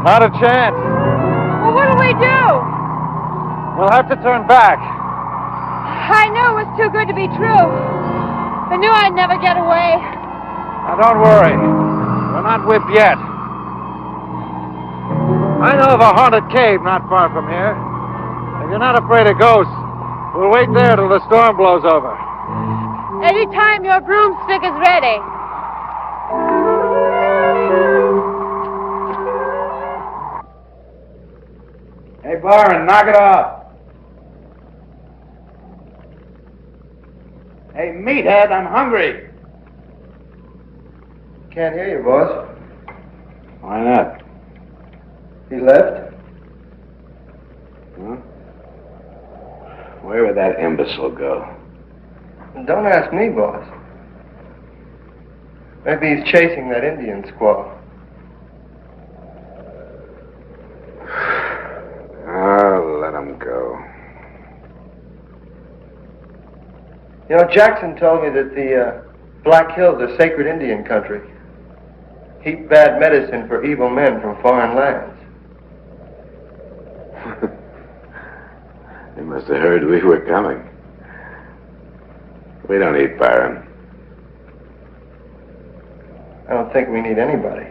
Not a chance. Well, what do we do? We'll have to turn back. I knew it was too good to be true. I knew I'd never get away. Now, don't worry. We're not whipped yet. I know of a haunted cave not far from here. If you're not afraid of ghosts, we'll wait there till the storm blows over. Anytime your broomstick is ready. Hey, Byron, knock it off. Hey, meathead, I'm hungry. Can't hear you, boss. Why not? He left? Huh? Where would that imbecile go? Don't ask me, boss. Maybe he's chasing that Indian squaw. Oh, let him go. You know, Jackson told me that the Black Hills are sacred Indian country. Heap bad medicine for evil men from foreign lands. They must have heard we were coming. We don't need Byron. I don't think we need anybody.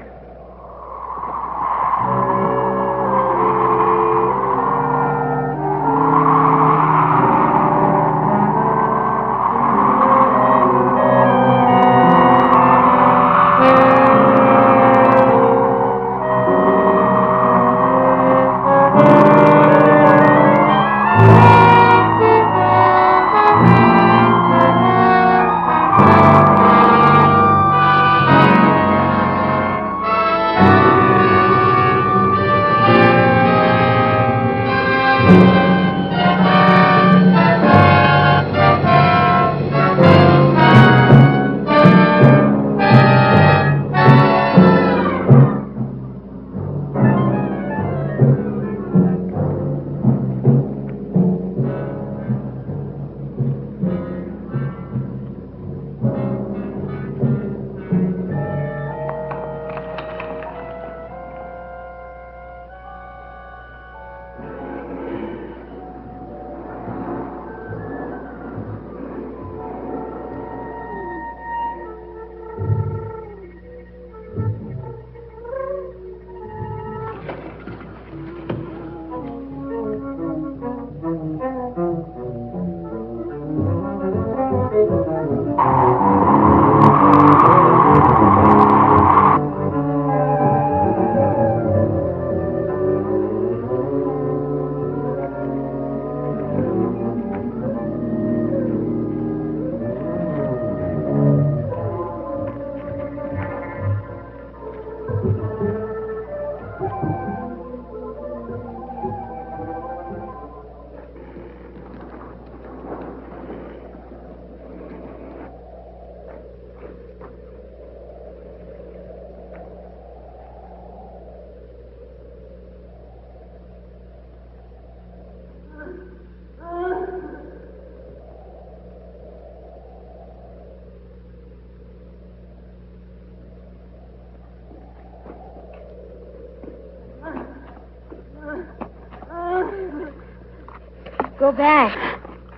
Go back.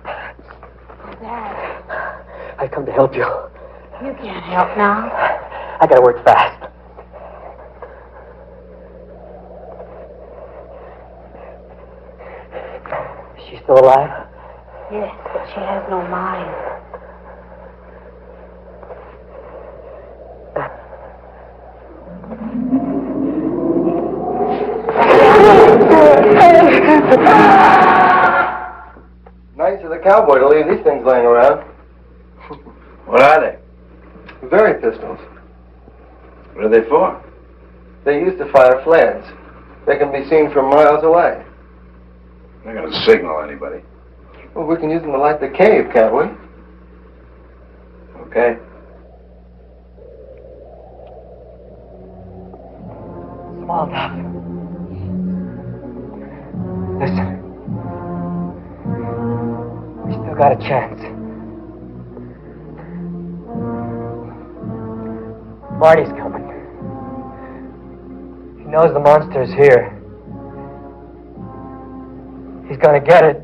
Go back. I come to help you. You can't help now. I gotta work fast. Is she still alive? Yes, but she has no mind. Nice of the cowboy to leave these things laying around. What are they? Very pistols. What are they for? They used to fire flares. They can be seen from miles away. They're going to signal anybody. Well, we can use them to light the cave, can't we? Okay. Small enough. Listen. We still got a chance. Marty's coming. knows the monster's here. He's gonna get it.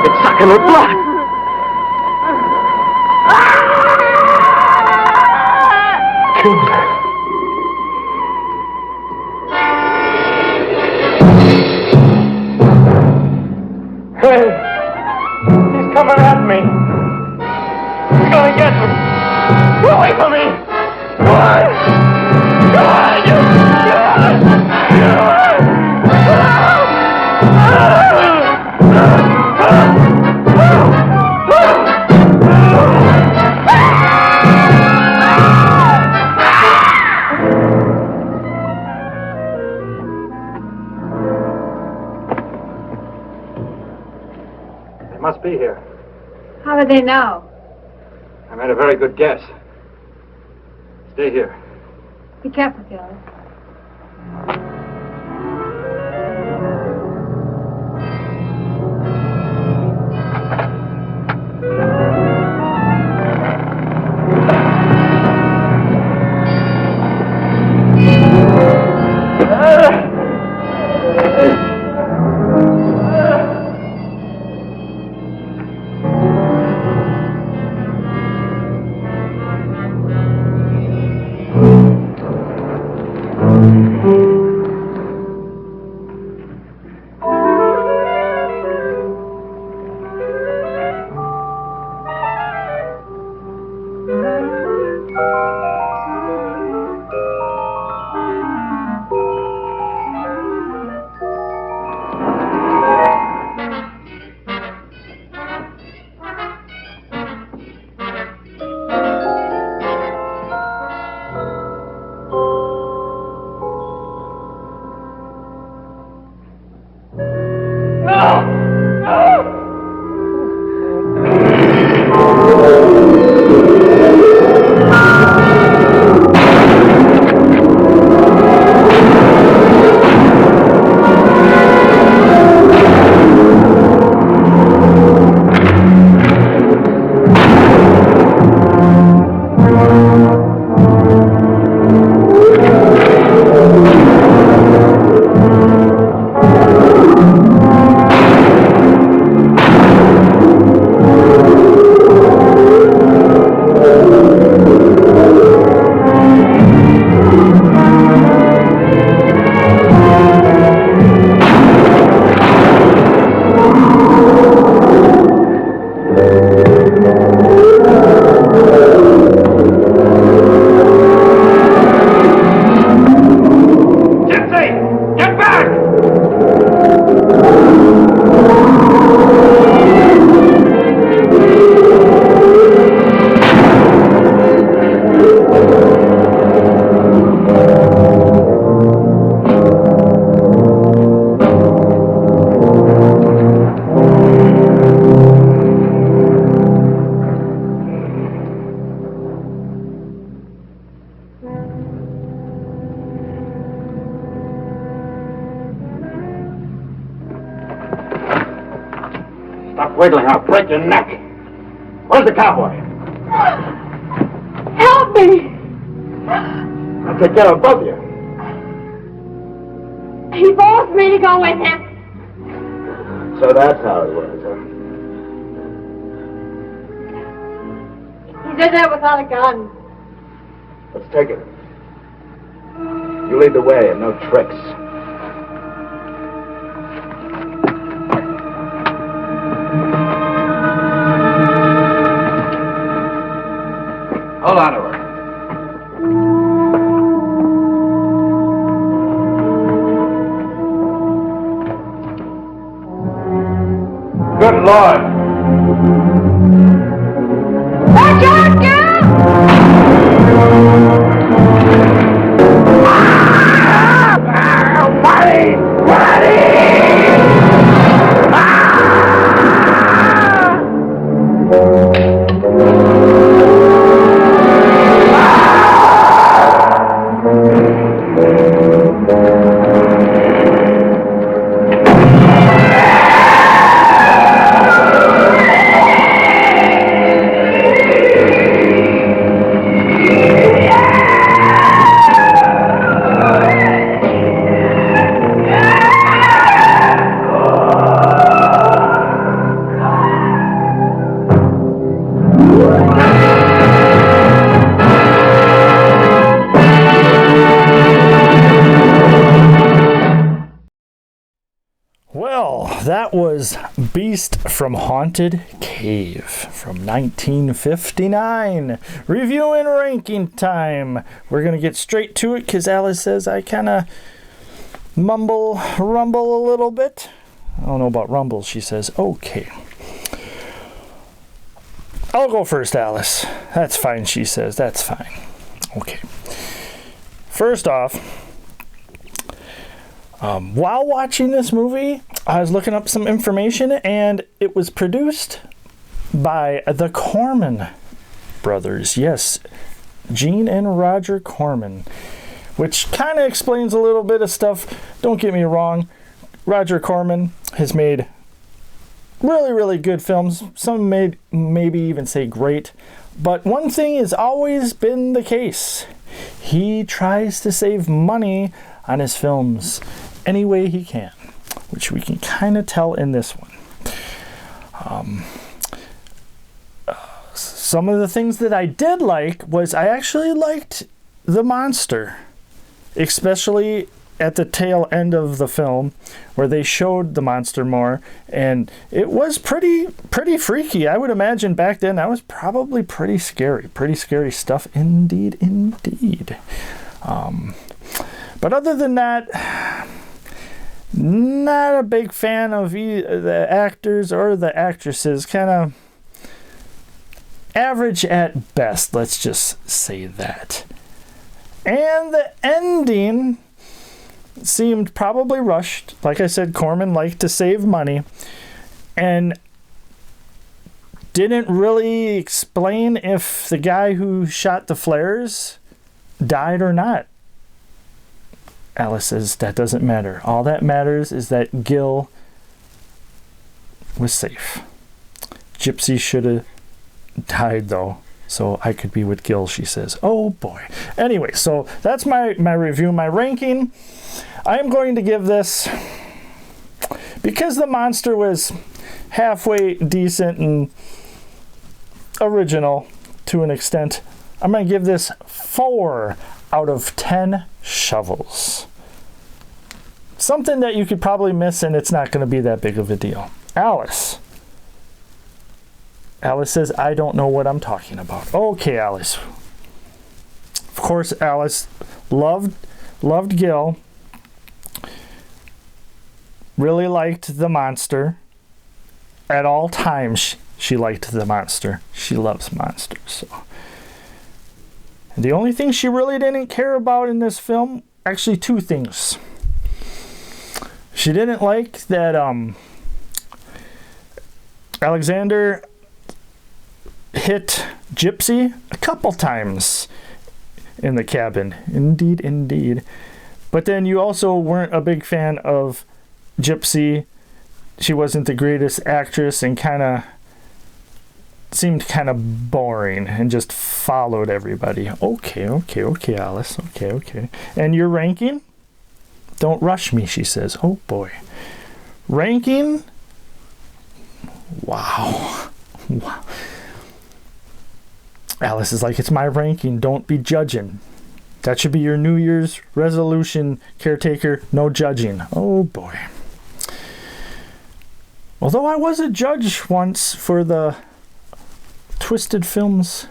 It's sucking her blood. Killed her. Hey! He's coming at me! He's gonna get me! Get away from me! Come on! Come on! Get They must be here. How do they know? I made a very good guess. Stay here. Be careful, Gillis. Stop wiggling, I'll break your neck. Where's the cowboy? Help me! I'll take care of both of you. He forced me to go with him. So that's how it was, huh? He did that without a gun. Let's take it. You lead the way and no tricks. Hold on to her. Good Lord. Watch out, girl! Buddy! was Beast from Haunted Cave from 1959. Review and ranking time. We're going to get straight to it because Alice says I kind of rumble a little bit. I don't know about rumble, she says. Okay. I'll go first, Alice. That's fine, she says. That's fine. Okay. First off, while watching this movie, I was looking up some information, and it was produced by the Corman brothers. Yes, Gene and Roger Corman, which kind of explains a little bit of stuff. Don't get me wrong. Roger Corman has made really, really good films. Some maybe even say great. But one thing has always been the case. He tries to save money on his films any way he can, which we can kind of tell in this one. Some of the things that I did like was I actually liked the monster, especially at the tail end of the film where they showed the monster more, and it was pretty freaky. I would imagine back then that was probably pretty scary stuff indeed. But other than that, not a big fan of the actors or the actresses. Kind of average at best, let's just say that. And the ending seemed probably rushed. Like I said, Corman liked to save money and didn't really explain if the guy who shot the flares died or not. Alice says that doesn't matter. All that matters is that Gil was safe. Gypsy should have died though, so I could be with Gil, she says. Oh boy. Anyway, so that's my review. My ranking, I am going to give this, because the monster was halfway decent and original to an extent, I'm going to give this 4 out of 10 shovels. Something that you could probably miss, and it's not going to be that big of a deal. Alice says, I don't know what I'm talking about. Okay, Alice. Of course, Alice loved Gil. Really liked the monster. At all times, she liked the monster. She loves monsters. So. The only thing she really didn't care about in this film, actually 2 things. She didn't like that Alexander hit Gypsy a couple times in the cabin. Indeed. But then you also weren't a big fan of Gypsy. She wasn't the greatest actress and seemed kind of boring and just followed everybody. Okay, Alice. Okay. And your ranking? Don't rush me, she says. Oh boy. Ranking? Wow. Alice is like, it's my ranking. Don't be judging. That should be your New Year's resolution, Caretaker. No judging. Oh boy. Although I was a judge once for the Twisted Films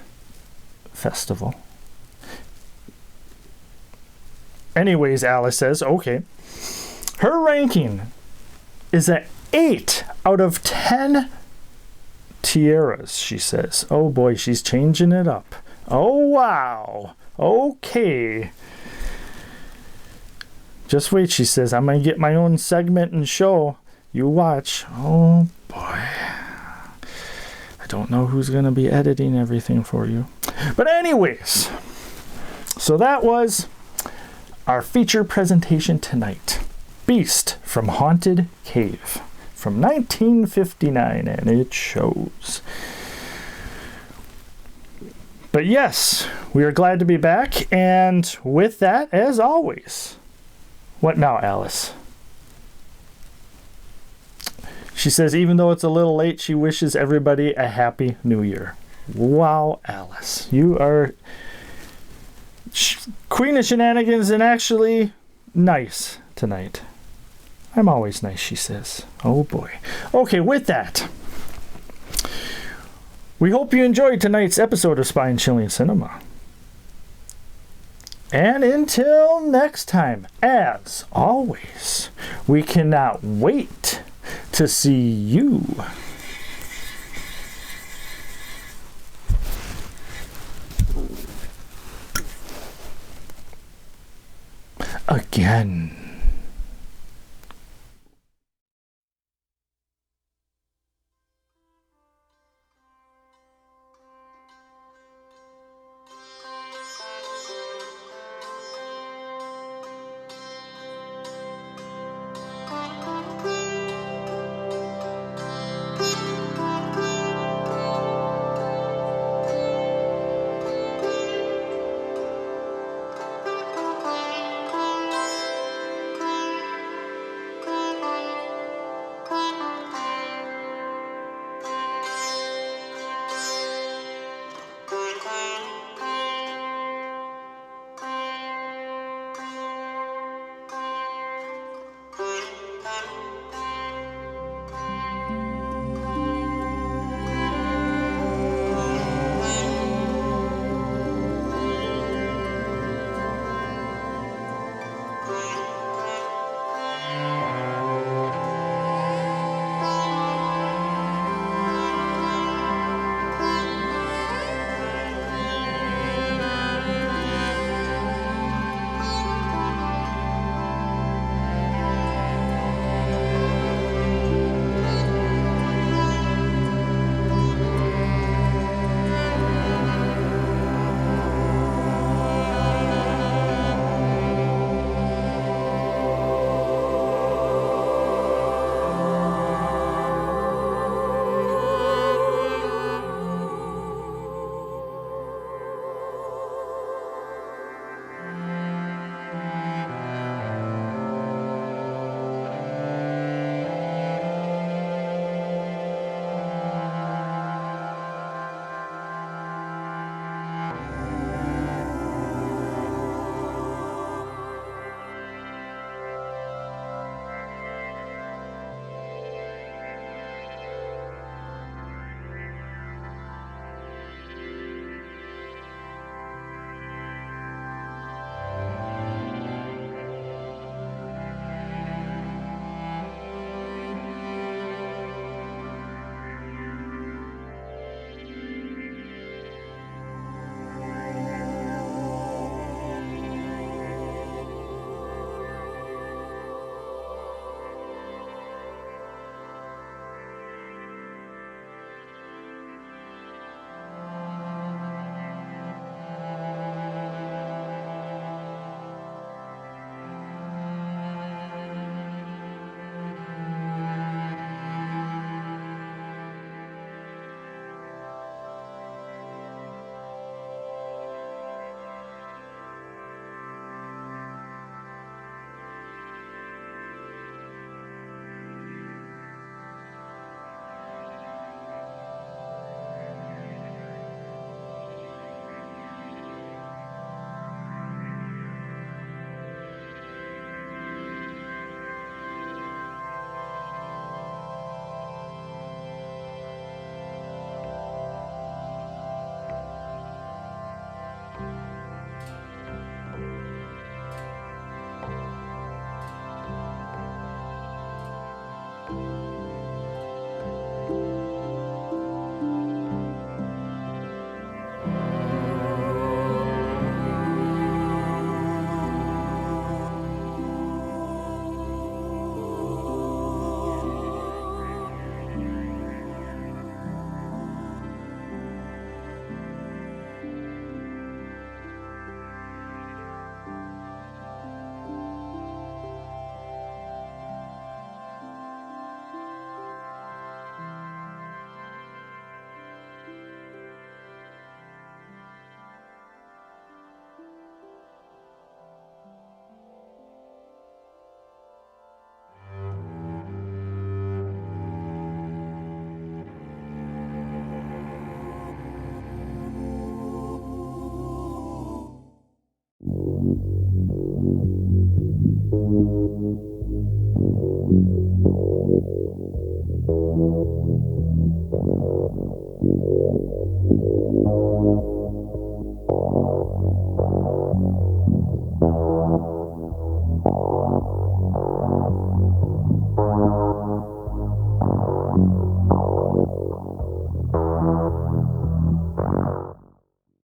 Festival. Anyways, Alice says, okay. Her ranking is an 8 out of 10 tiaras, she says. Oh boy, she's changing it up. Oh wow. Okay. Just wait, she says. I'm going to get my own segment and show. You watch. Oh boy. I don't know who's going to be editing everything for you. But anyways, so that was our feature presentation tonight. Beast from Haunted Cave from 1959, and it shows. But yes, we are glad to be back, and with that, as always, what now, Alice? She says, even though it's a little late, she wishes everybody a happy new year. Wow, Alice, you are queen of shenanigans and actually nice tonight. I'm always nice, she says. Oh boy. Okay, with that, we hope you enjoyed tonight's episode of Spine-Chilling Cinema. And until next time, as always, we cannot wait to see you again.